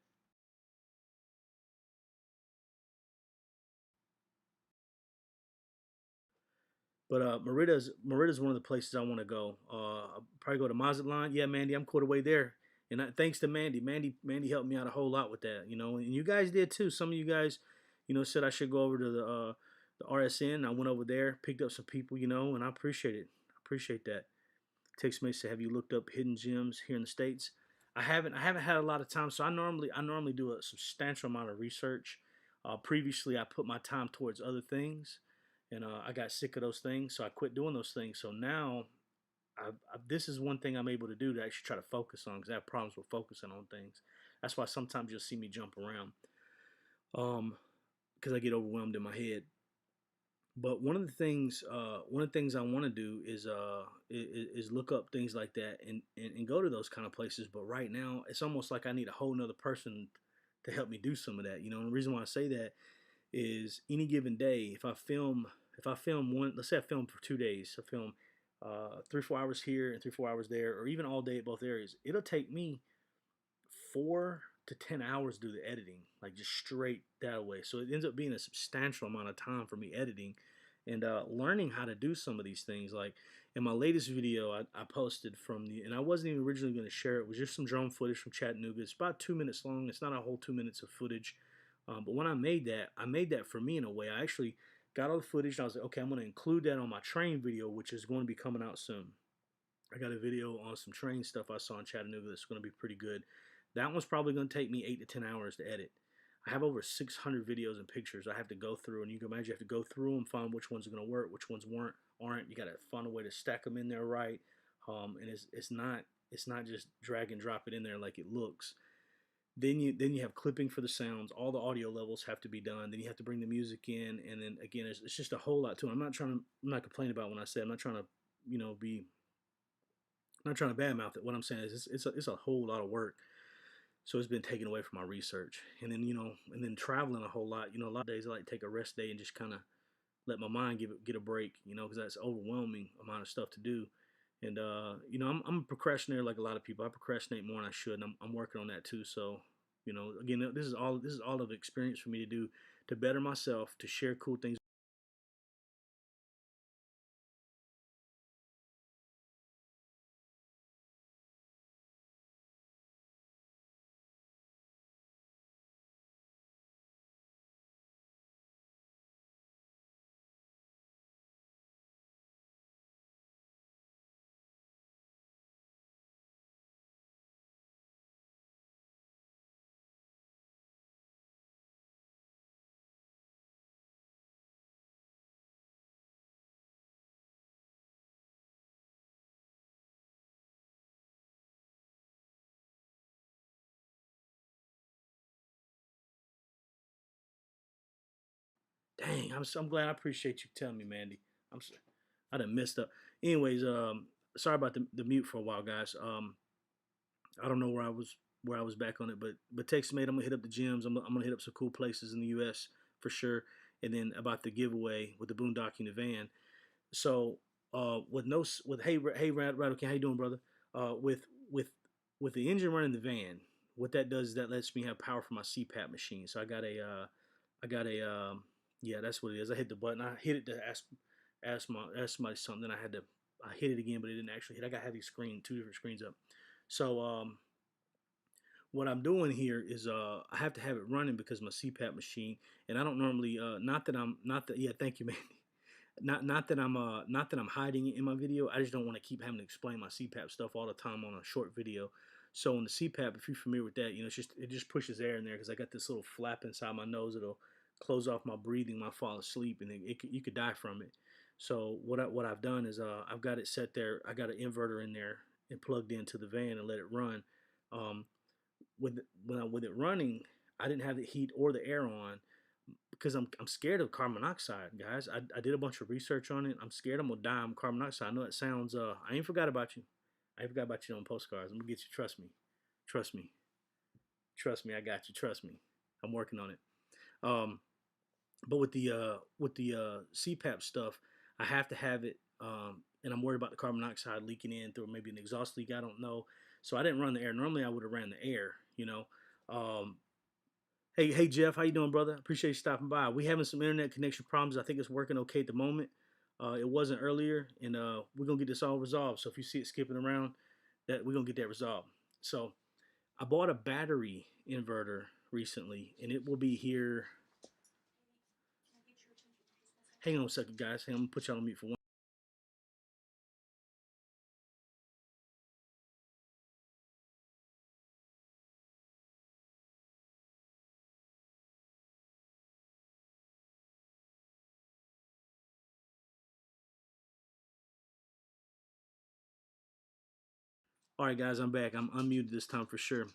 But Merida's one of the places I want to go. I'll probably go to Mazatlan. Yeah, Mandy, I'm quarter way there, and thanks to Mandy. Mandy helped me out a whole lot with that. And you guys did too. Some of you guys, said I should go over to the RSN. I went over there, picked up some people, and I appreciate it. I appreciate that. Text me say, have you looked up hidden gems here in the states? I haven't. I haven't had a lot of time, so I normally do a substantial amount of research. Previously, I put my time towards other things, and I got sick of those things, so I quit doing those things. So now, this is one thing I'm able to do to actually try to focus on because I have problems with focusing on things. That's why sometimes you'll see me jump around, because I get overwhelmed in my head. But one of the things I want to do is look up things like that and go to those kind of places. But right now, it's almost like I need a whole nother person to help me do some of that. And the reason why I say that is any given day, if I film one, let's say I film for 2 days, I film 3-4 hours here and 3-4 hours there, or even all day at both areas, it'll take me 4 to 10 hours to do the editing, like just straight that way. So it ends up being a substantial amount of time for me editing and learning how to do some of these things. Like in my latest video, I posted and I wasn't even originally going to share it. It was just some drone footage from Chattanooga. It's about 2 minutes long. It's not a whole 2 minutes of footage. But when I made that for me in a way. I actually got all the footage and I was like, okay, I'm going to include that on my train video, which is going to be coming out soon. I got a video on some train stuff I saw in Chattanooga that's going to be pretty good. That one's probably going to take me 8 to 10 hours to edit. I have over 600 videos and pictures I have to go through, and you can imagine you have to go through them, find which ones are going to work, which ones aren't. You got to find a way to stack them in there right, and it's not just drag and drop it in there like it looks. Then you have clipping for the sounds. All the audio levels have to be done. Then you have to bring the music in, and then again, it's just a whole lot to it. I'm not complaining about when I say I'm not trying to, be I'm not trying to badmouth it. What I'm saying is it's a whole lot of work. So it's been taken away from my research, and then and then traveling a whole lot. A lot of days I like to take a rest day and just kind of let my mind get a break. Because that's overwhelming amount of stuff to do. And I'm a procrastinator like a lot of people. I procrastinate more than I should, and I'm working on that too. So again, this is all of experience for me to do to better myself, to share cool things. Dang, I'm glad. I appreciate you telling me, Mandy. I'm s- I done messed up. Anyways, sorry about the mute for a while, guys. I don't know where I was back on it, but Texas mate, I'm gonna hit up the gyms. I'm gonna hit up some cool places in the U.S. for sure. And then about the giveaway with the boondocking the van. So with no with hey Rad okay, how you doing, brother? With with the engine running the van, what that does is that lets me have power for my CPAP machine. So I got a yeah, that's what it is. I hit the button. I hit it to ask somebody something. Then I hit it again, but it didn't actually hit. I got to have these two different screens up. So what I'm doing here is I have to have it running because my CPAP machine, and I don't normally not that yeah, thank you, man. Not that I'm hiding it in my video. I just don't want to keep having to explain my CPAP stuff all the time on a short video. So in the CPAP, if you're familiar with that, it just pushes air in there because I got this little flap inside my nose. It'll close off my breathing when I fall asleep, and you could die from it. So what I've done is I've got it set there. I got an inverter in there and plugged into the van and let it run. Um, with it running, I didn't have the heat or the air on because I'm scared of carbon monoxide, guys. I did a bunch of research on it. I'm scared I'm gonna die from carbon monoxide. I know it sounds I ain't forgot about you. I ain't forgot about you on postcards. I'm gonna get you. Trust me. Trust me. Trust me. I got you. Trust me. I'm working on it. Um, but with the CPAP stuff, I have to have it, and I'm worried about the carbon monoxide leaking in through maybe an exhaust leak. I don't know. So I didn't run the air. Normally I would have ran the air. Um, hey Jeff, how you doing, brother? Appreciate you stopping by. We having some internet connection problems. I think it's working okay at the moment. It wasn't earlier, and we're gonna get this all resolved. So if you see it skipping around, that we're gonna get that resolved. So I bought a battery inverter recently, and it will be here. Hang on a second, guys. I'm gonna put y'all on mute for one. All right, guys, I'm back. I'm unmuted this time for sure.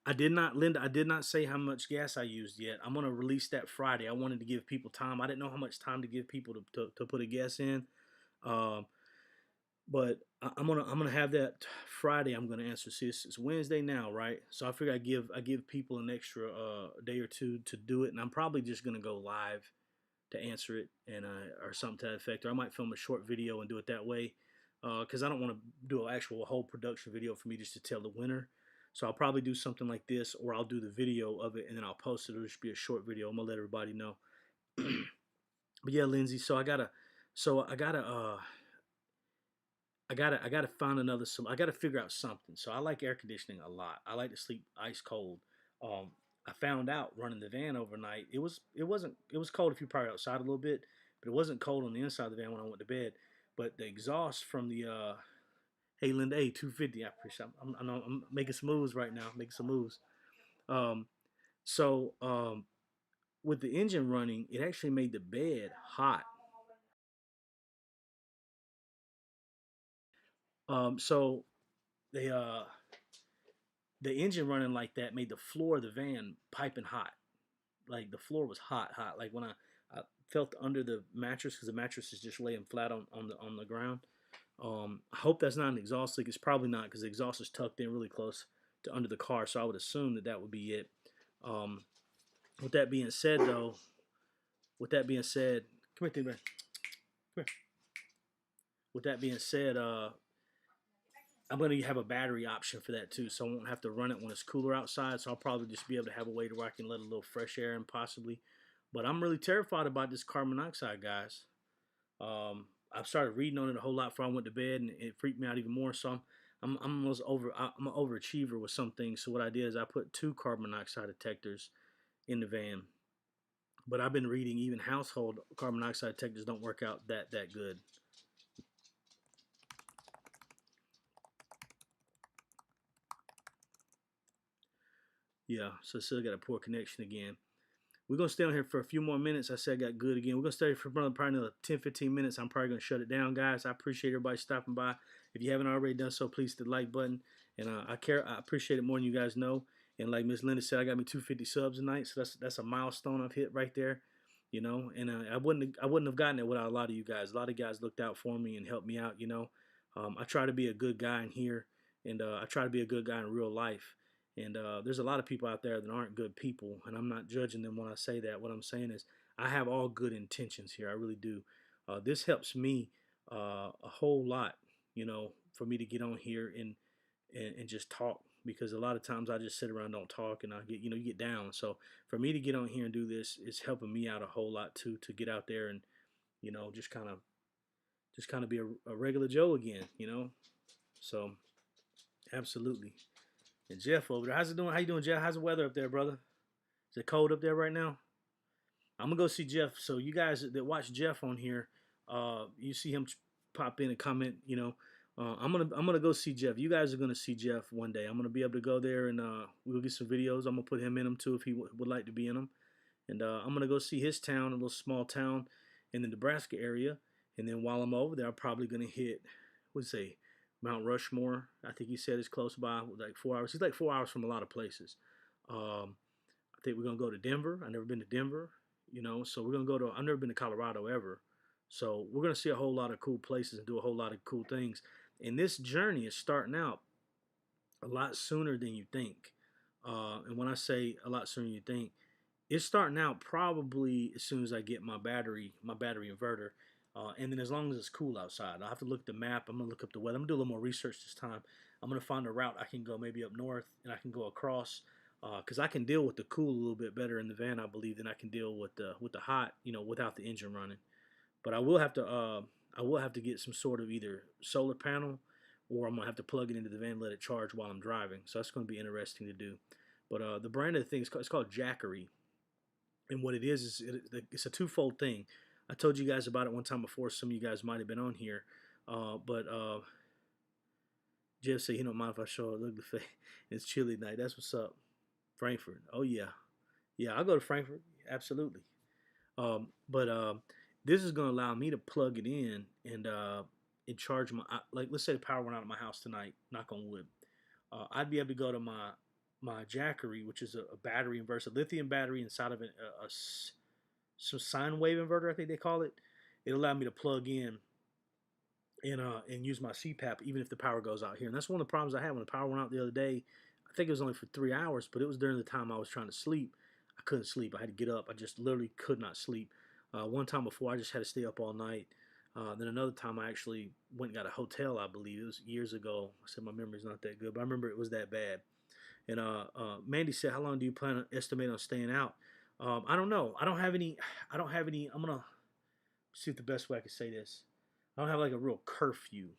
I did not, Linda. I did not say how much gas I used yet. I'm gonna release that Friday. I wanted to give people time. I didn't know how much time to give people to put a guess in. Um, but I'm gonna have that Friday. I'm gonna answer. See, it's Wednesday now, right? So I figure I give people an extra day or two to do it, and I'm probably just gonna go live to answer it, and or something to that effect. Or I might film a short video and do it that way, because I don't want to do an actual whole production video for me just to tell the winner. So I'll probably do something like this, or I'll do the video of it and then I'll post it. It'll just be a short video. I'm gonna let everybody know. But yeah, Lindsay. So I gotta find another. I gotta figure out something. So I like air conditioning a lot. I like to sleep ice cold. Um, I found out running the van overnight. It was cold if you probably outside a little bit, but it wasn't cold on the inside of the van when I went to bed. But the exhaust from the hey Linda, hey 250. I appreciate. I'm making some moves right now. Making some moves. Um, So with the engine running, it actually made the bed hot. So they the engine running like that made the floor of the van piping hot. Like the floor was hot, hot. Like when I felt under the mattress because the mattress is just laying flat on the ground. I hope that's not an exhaust leak. It's probably not because the exhaust is tucked in really close to under the car. So I would assume that that would be it. Um, with that being said, though, with that being said, come here, man. Come here. With that being said, I'm going to have a battery option for that too, so I won't have to run it when it's cooler outside. So I'll probably just be able to have a way to where I can let a little fresh air in, possibly. But I'm really terrified about this carbon monoxide, guys. I've started reading on it a whole lot before I went to bed, and it freaked me out even more. So I'm almost I'm an overachiever with some things. So what I did is I put 2 carbon monoxide detectors in the van. But I've been reading even household carbon monoxide detectors don't work out that good. Yeah, so still got a poor connection again. We're gonna stay on here for a few more minutes. I said I got good again. We're gonna stay for probably another 10, 15 minutes. I'm probably gonna shut it down, guys. I appreciate everybody stopping by. If you haven't already done so, please hit the like button. And I appreciate it more than you guys know. And like Miss Linda said, I got me 250 subs tonight, so that's a milestone I've hit right there. You know, and I wouldn't have gotten it without a lot of you guys. A lot of guys looked out for me and helped me out. You know, I try to be a good guy in here, and I try to be a good guy in real life. And there's a lot of people out there that aren't good people, and I'm not judging them when I say that. What I'm saying is, I have all good intentions here. I really do. This helps me a whole lot, you know, for me to get on here and just talk because a lot of times I just sit around and don't talk and I get you get down. So for me to get on here and do this is helping me out a whole lot too to get out there and just kind of be a regular Joe again, you know. So absolutely. And Jeff over there, how's it doing? How you doing, Jeff? How's the weather up there, brother? Is it cold up there right now? I'm gonna go see Jeff. So you guys that watch Jeff on here, you see him pop in and comment. I'm gonna go see Jeff. You guys are gonna see Jeff one day. I'm gonna be able to go there and we'll get some videos. I'm gonna put him in them too if he would like to be in them. And I'm gonna go see his town, a little small town in the Nebraska area. And then while I'm over there, I'm probably gonna hit, what's say, Mount Rushmore. I think he said it's close by, like 4 hours. He's like 4 hours from a lot of places. I think we're gonna go to Denver. I've never been to Denver, so we're gonna go to. I've never been to Colorado ever, so we're gonna see a whole lot of cool places and do a whole lot of cool things. And this journey is starting out a lot sooner than you think. And when I say a lot sooner than you think, it's starting out probably as soon as I get my battery inverter. And then as long as it's cool outside, I'll have to look at the map. I'm gonna look up the weather. I'm gonna do a little more research this time. I'm gonna find a route I can go maybe up north and I can go across because I can deal with the cool a little bit better in the van, I believe, than I can deal with the hot, without the engine running. But I will have to get some sort of either solar panel or I'm gonna have to plug it into the van and let it charge while I'm driving. So that's gonna be interesting to do. But the brand of the thing it's called Jackery, and what it is it's a twofold thing. I told you guys about it one time before. Some of you guys might have been on here, but Jeff said he don't mind if I show a look the face. It's chilly night. That's what's up. Frankfurt. Oh yeah, yeah. I'll go to Frankfurt. Absolutely. But this is going to allow me to plug it in and charge my like. Let's say the power went out of my house tonight. Knock on wood. I'd be able to go to my Jackery, which is a battery inverter, a lithium battery inside of some sine wave inverter, I think they call it. It allowed me to plug in and use my CPAP even if the power goes out here. And that's one of the problems I had when the power went out the other day. I think it was only for 3 hours, but it was during the time I was trying to sleep. I couldn't sleep. I had to get up. I just literally could not sleep. One time before, I just had to stay up all night. Then another time, I actually went and got a hotel, I believe. It was years ago. I said my memory's not that good, but I remember it was that bad. And Mandy said, "How long do you plan on estimate on staying out?" I don't know. I don't have any. I'm gonna see if the best way I can say this. I don't have like a real curfew,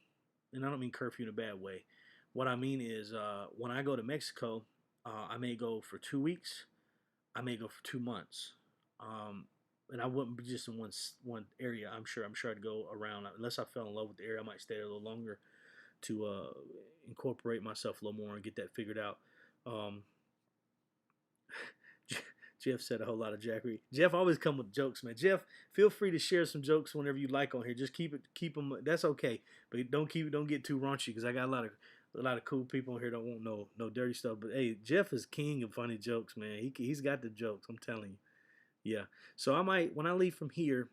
and I don't mean curfew in a bad way. What I mean is, when I go to Mexico, I may go for 2 weeks. I may go for 2 months. And I wouldn't be just in one area. I'm sure I'd go around unless I fell in love with the area. I might stay there a little longer to incorporate myself a little more and get that figured out. Um, Jeff said a whole lot of jackery. Jeff always come with jokes, man. Jeff, feel free to share some jokes whenever you like on here. Just keep them. That's okay, but don't get too raunchy because I got a lot of cool people on here that won't no dirty stuff. But hey, Jeff is king of funny jokes, man. He's got the jokes. I'm telling you. Yeah. So I might when I leave from here.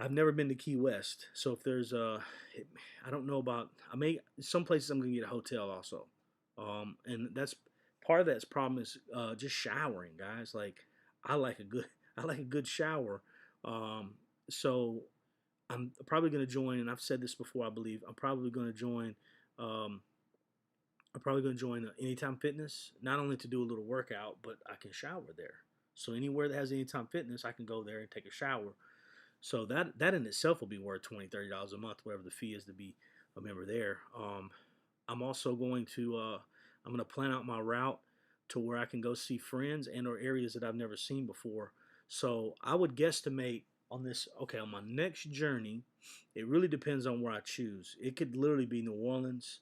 I've never been to Key West, so if there's I don't know about. I may some places I'm gonna get a hotel also, and that's part of that's problem is just showering, guys. Like I like a good I like a good shower, so I'm probably gonna join, and I've said this before. I believe I'm probably gonna join. Um, I'm probably gonna join Anytime Fitness, not only to do a little workout, but I can shower there. So anywhere that has Anytime Fitness, I can go there and take a shower. So that in itself will be worth $20, $30 a month, whatever the fee is to be a member there. I'm also going to I'm going to plan out my route to where I can go see friends and or areas that I've never seen before. So I would guesstimate on this. Okay, on my next journey, it really depends on where I choose. It could literally be New Orleans,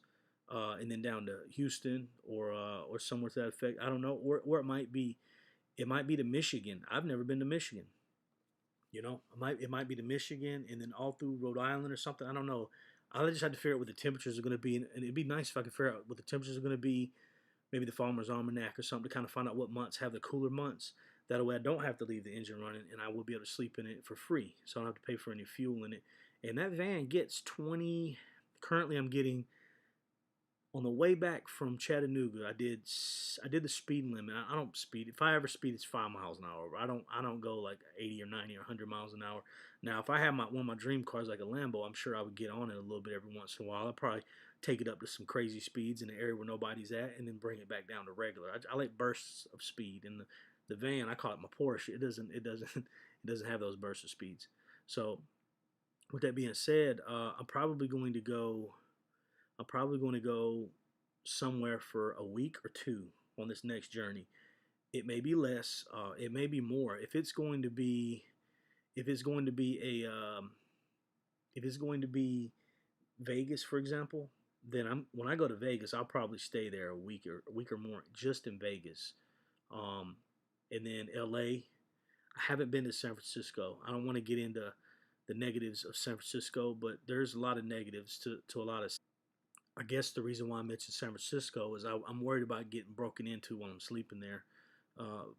and then down to Houston or somewhere to that effect. I don't know where it might be. It might be to Michigan. I've never been to Michigan. It might be to Michigan and then all through Rhode Island or something. I don't know. I just had to figure out what the temperatures are going to be, and it'd be nice if I could figure out what the temperatures are going to be. Maybe the Farmer's Almanac or something to kind of find out what months have the cooler months. That way, I don't have to leave the engine running, and I will be able to sleep in it for free, so I don't have to pay for any fuel in it. And that van gets 20. Currently, I'm getting on the way back from Chattanooga, I did the speed limit. I don't speed. If I ever speed, it's 5 miles an hour. I don't go like 80 or 90 or 100 miles an hour. Now, if I had one of my dream cars like a Lambo, I'm sure I would get on it a little bit every once in a while. I'd probably take it up to some crazy speeds in an area where nobody's at, and then bring it back down to regular. I like bursts of speed. And the van, I call it my Porsche. It doesn't have those bursts of speeds. So with that being said, I'm probably going to go somewhere for a week or two on this next journey. It may be less. It may be more. If it's going to be if it's going to be Vegas, for example, then when I go to Vegas, I'll probably stay there a week or more just in Vegas. Um, and then L.A. I haven't been to San Francisco. I don't want to get into the negatives of San Francisco, but there's a lot of negatives to a lot of. I guess the reason why I mentioned San Francisco is I'm worried about getting broken into while I'm sleeping there.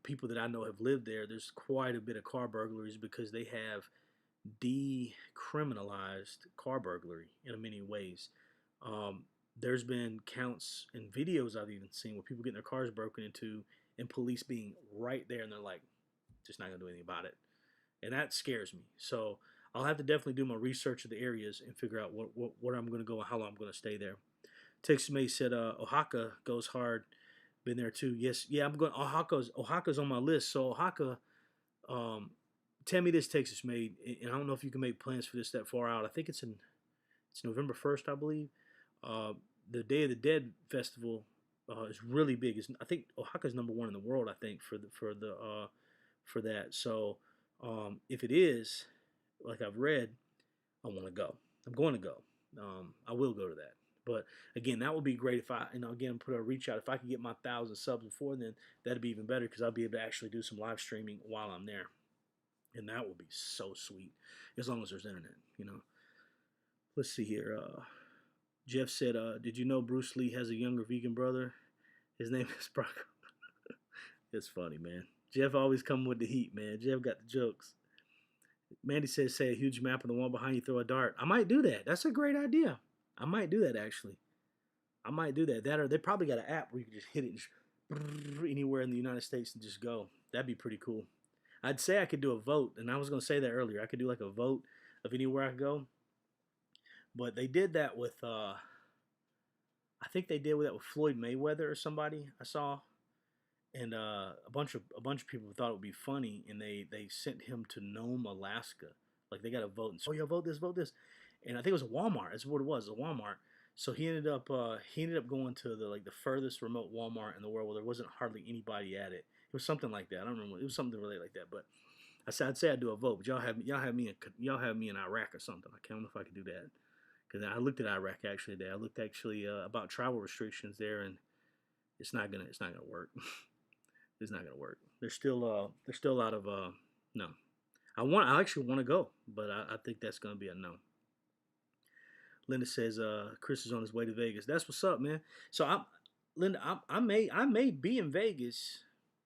People that I know have lived there, there's quite a bit of car burglaries because they have decriminalized car burglary in many ways. Um, there's been counts and videos I've even seen where people getting their cars broken into and police being right there and they're like, just not gonna do anything about it, and that scares me. So I'll have to definitely do my research of the areas and figure out where I'm going to go and how long I'm going to stay there. Texas May said Oaxaca goes hard. Been there too. Yes, yeah, I'm going. Oaxaca's on my list. So Oaxaca, um, tell me this, Texas May, and I don't know if you can make plans for this that far out. I think it's November 1st, I believe. Uh, the Day of the Dead festival is really big. I think Oaxaca's number one in the world. I think for that. So if it is, like I've read, I want to go. I'm going to go. I will go to that. But again, that would be great if again, put a reach out. If I could get my 1,000 subs before then, that'd be even better because I'll be able to actually do some live streaming while I'm there. And that would be so sweet, as long as there's internet. Let's see here. Jeff said, did you know Bruce Lee has a younger vegan brother? His name is Brock. It's funny, man. Jeff always coming with the heat, man. Jeff got the jokes. Mandy says, say a huge map on the wall behind you, throw a dart. I might do that. That's a great idea. I might do that, actually. I might do that. They probably got an app where you can just hit it anywhere in the United States and just go. That'd be pretty cool. I'd say I could do a vote, and I was going to say that earlier. I could do like a vote of anywhere I could go. But they did that with, I think they did that with Floyd Mayweather or somebody I saw. And a bunch of people thought it would be funny, and they sent him to Nome, Alaska. Like they got to vote and say, "Oh, yeah, vote this," and I think it was a Walmart. That's what it was, a Walmart. So he ended up going to the furthest remote Walmart in the world where there wasn't hardly anybody at it. It was something like that. I don't remember. It was something related like that. But I'd say I'd do a vote. But y'all have me in Iraq or something. I can't know if I could do that because I looked at Iraq actually today. I looked actually about travel restrictions there, and it's not gonna work. It's not going to work. there's still a lot of no. I actually want to go, but I think that's gonna be a no. Linda says Chris is on his way to Vegas. That's what's up, man. So I'm Linda. I may be in Vegas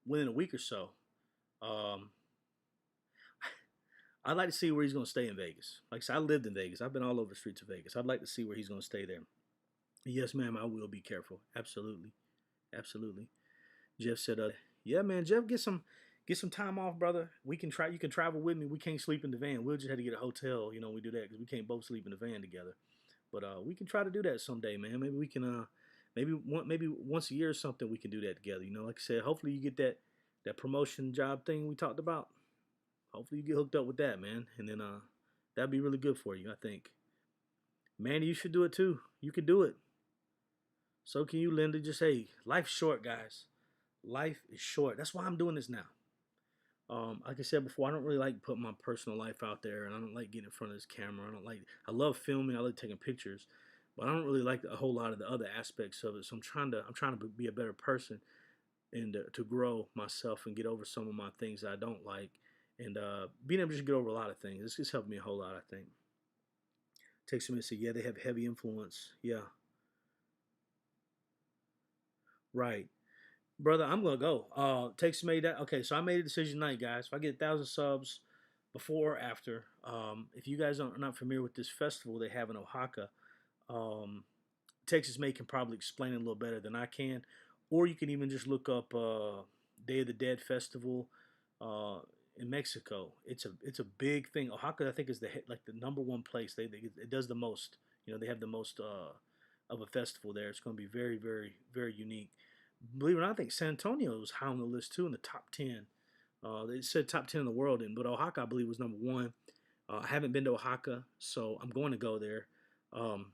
within a week or so. Um, I'd like to see where he's gonna stay in Vegas. Like I said, I lived in Vegas. I've been all over the streets of Vegas. I'd like to see where he's gonna stay there. Yes, ma'am. I will be careful. Absolutely, absolutely. Jeff said, yeah, man. Jeff, get some time off, brother. We can try. You can travel with me. We can't sleep in the van. We'll just have to get a hotel. You know, we do that because we can't both sleep in the van together. But we can try to do that someday, man. Maybe we can maybe once a year or something we can do that together. You know, like I said, hopefully you get that promotion job thing we talked about. Hopefully you get hooked up with that, man. And then that'd be really good for you, I think. Manny, you should do it too. You can do it. So can you, Linda. Just hey, life's short, guys. Life is short. That's why I'm doing this now. Like I said before, I don't really like putting my personal life out there, and I don't like getting in front of this camera. I don't like. I love filming. I like taking pictures, but I don't really like a whole lot of the other aspects of it. So I'm trying to be a better person and to grow myself and get over some of my things that I don't like, and being able to just get over a lot of things. This just helped me a whole lot, I think. Takes a minute to say, yeah, they have heavy influence. Yeah, right. Brother, I'm gonna go. Takes made that. Okay, so I made a decision tonight, guys. If I get 1,000 subs before or after, if you guys are not familiar with this festival they have in Oaxaca, um, Texas May can probably explain it a little better than I can, or you can even just look up Day of the Dead Festival uh, in Mexico. It's a big thing. Oaxaca, I think, is like the number one place. It does the most. You know, they have the most of a festival there. It's going to be very, very, very unique. Believe it or not, I think San Antonio was high on the list too in the top 10. They said top 10 in the world, but Oaxaca, I believe, was number one. I haven't been to Oaxaca, so I'm going to go there. Um,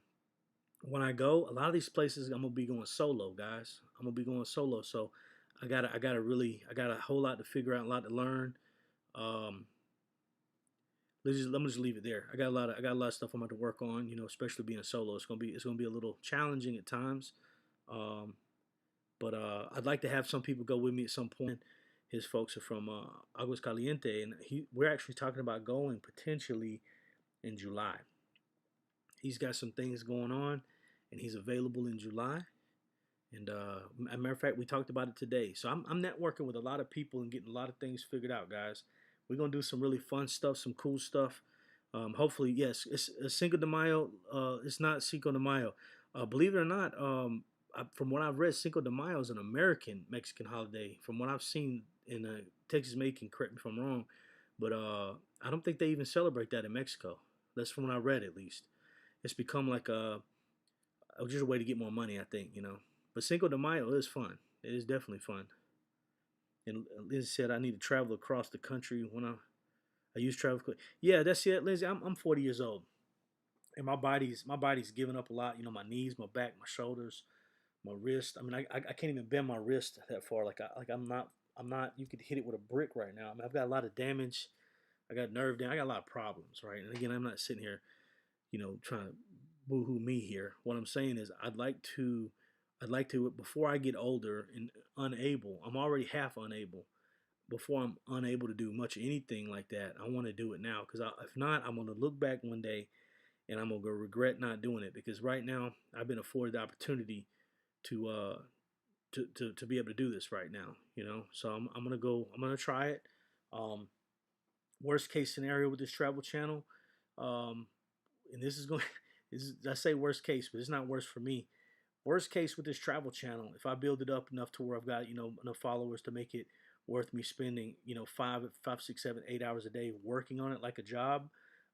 when I go, a lot of these places I'm gonna be going solo, guys. I'm gonna be going solo, so I got a whole lot to figure out, a lot to learn. Um, let me just leave it there. I got a lot of stuff I'm going to work on. You know, especially being a solo, it's gonna be a little challenging at times. Um, but I'd like to have some people go with me at some point. His folks are from Aguas Caliente, and we're actually talking about going potentially in July. He's got some things going on, and he's available in July. And as a matter of fact, we talked about it today. So I'm networking with a lot of people and getting a lot of things figured out, guys. We're gonna do some really fun stuff, some cool stuff. Hopefully, yes, it's Cinco de Mayo. It's not Cinco de Mayo. Believe it or not, from what I've read, Cinco de Mayo is an American Mexican holiday. From what I've seen in Texas, May can correct me if I'm wrong, but I don't think they even celebrate that in Mexico. That's from what I read, at least. It's become like just a way to get more money, I think. You know. But Cinco de Mayo is fun. It is definitely fun. And Lindsay said I need to travel across the country when I use travel. Yeah, that's it, Lindsay. I'm 40 years old, and my body's giving up a lot. You know, my knees, my back, my shoulders, my wrist. I mean, I can't even bend my wrist that far. I'm not. You could hit it with a brick right now. I mean, I've got a lot of damage. I got nerve damage. I got a lot of problems, right? And again, I'm not sitting here, you know, trying to boo-hoo me here. What I'm saying is, I'd like to, before I get older and unable, I'm already half unable. Before I'm unable to do much of anything like that, I want to do it now. Because if not, I'm going to look back one day and I'm going to regret not doing it. Because right now, I've been afforded the opportunity to, to be able to do this right now. You know, so I'm going to go, I'm going to try it. Um, Worst case scenario with this travel channel, um, and this is going, I say worst case, but it's not worse for me. Worst case with this travel channel, if I build it up enough to where I've got, you know, enough followers to make it worth me spending, you know, 5, 6, 7, 8 hours a day working on it like a job,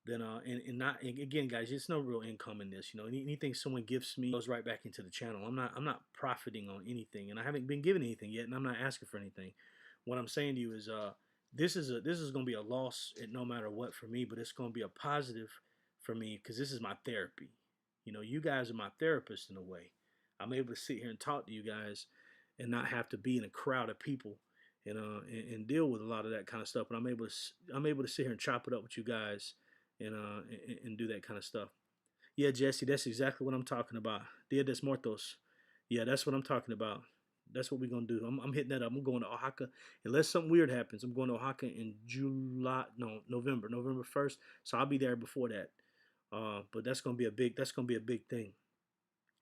then and not and again, guys, it's no real income in this. You know, anything someone gives me goes right back into the channel. I'm not profiting on anything, and I haven't been given anything yet, and I'm not asking for anything. What I'm saying to you is, this is going to be a loss at no matter what for me, but it's going to be a positive for me because this is my therapy. You know, you guys are my therapist in a way. I'm able to sit here and talk to you guys and not have to be in a crowd of people and deal with a lot of that kind of stuff. But I'm able to sit here and chop it up with you guys and do that kind of stuff. Yeah, Jesse, that's exactly what I'm talking about. Dia de Muertos. Yeah, that's what I'm talking about. That's what we're gonna do. I'm hitting that up. I'm going to Oaxaca unless something weird happens. I'm going to Oaxaca in July, no, November 1st. So I'll be there before that. But that's gonna be a big thing.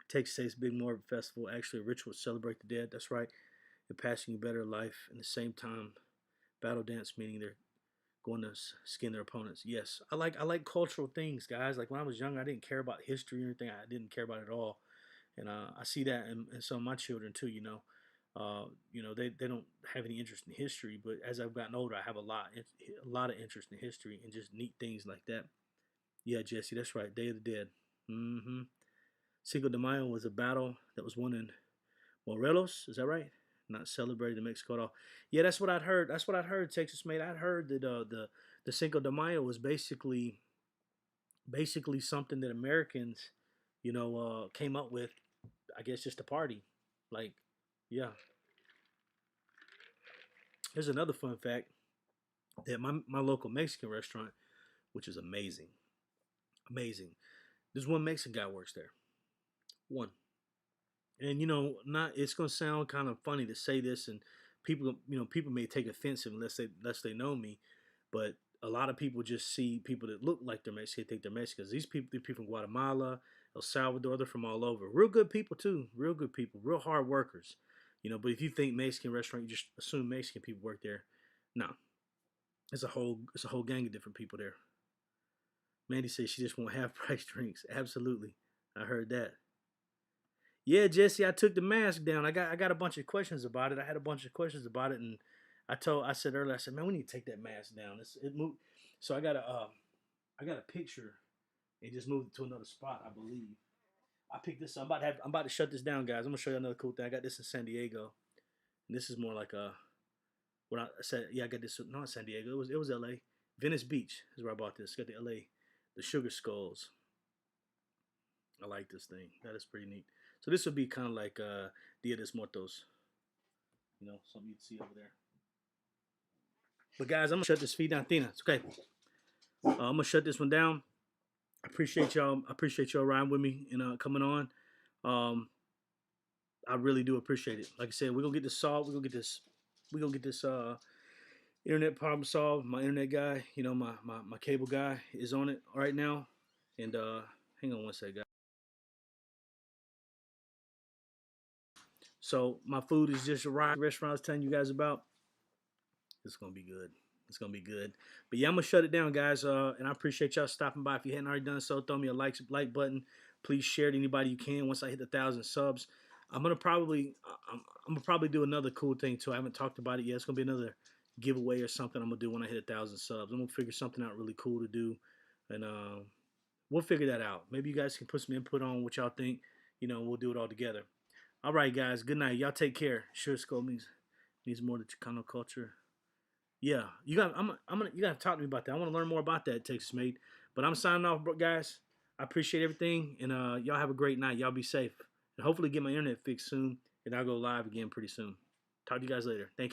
Texas State's Big Mormon Festival, actually a ritual to celebrate the dead. That's right. They're passing you better life. And the same time, battle dance, meaning they're going to skin their opponents. Yes, I like cultural things, guys. Like when I was young, I didn't care about history or anything. I didn't care about it at all, and I see that in some of my children too. They don't have any interest in history, but as I've gotten older, I have a lot of interest in history and just neat things like that. Yeah, Jesse, that's right. Day of the Dead. Mm-hmm. Cinco de Mayo was a battle that was won in Morelos. Is that right? Not celebrated in Mexico at all. Yeah, that's what I'd heard. That's what I'd heard. Texas made. I'd heard that the Cinco de Mayo was basically something that Americans, came up with. I guess just a party. Like, yeah. There's another fun fact that my local Mexican restaurant, which is amazing, amazing. There's one Mexican guy works there. One. And not it's gonna sound kind of funny to say this, and people may take offensive unless they know me, but a lot of people just see people that look like they're Mexican, think they're Mexicans. They're people from Guatemala, El Salvador, they're from all over. Real good people too, real good people, real hard workers. But if you think Mexican restaurant, you just assume Mexican people work there. No, it's a whole gang of different people there. Mandy says she just won't have price drinks. Absolutely, I heard that. Yeah, Jesse, I took the mask down. I got a bunch of questions about it. I had a bunch of questions about it, and I said earlier, I said, man, we need to take that mask down. It moved, so I got a picture. It just moved to another spot, I believe. I picked this up. I'm about to shut this down, guys. I'm gonna show you another cool thing. I got this in San Diego, and this is more like what I said. Yeah, I got this not in San Diego. It was L.A. Venice Beach is where I bought this. Got the L.A. the sugar skulls. I like this thing. That is pretty neat. So this would be kind of like Dia de Muertos, something you'd see over there. But guys, I'm gonna shut this feed down. Tina, it's okay. I'm gonna shut this one down. I appreciate y'all. I appreciate y'all riding with me and coming on. Um, I really do appreciate it. Like I said, we're gonna get this solved. We're gonna get this. We're gonna get this internet problem solved. My internet guy, my cable guy is on it right now. And hang on one second, guys. So my food is just arrived. Restaurant I was telling you guys about. It's gonna be good. It's gonna be good. But yeah, I'm gonna shut it down, guys. And I appreciate y'all stopping by. If you hadn't already done so, throw me a like button. Please share it to anybody you can. Once I hit 1,000 subs, I'm gonna probably do another cool thing too. I haven't talked about it yet. It's gonna be another giveaway or something I'm gonna do when I hit 1,000 subs. I'm gonna figure something out really cool to do, and we'll figure that out. Maybe you guys can put some input on what y'all think. We'll do it all together. All right, guys. Good night. Y'all take care. Sure, skull means more to Chicano culture. Yeah, you gotta talk to me about that. I want to learn more about that, Texas made. But I'm signing off, guys. I appreciate everything, and y'all have a great night. Y'all be safe, and hopefully get my internet fixed soon, and I'll go live again pretty soon. Talk to you guys later. Thank you.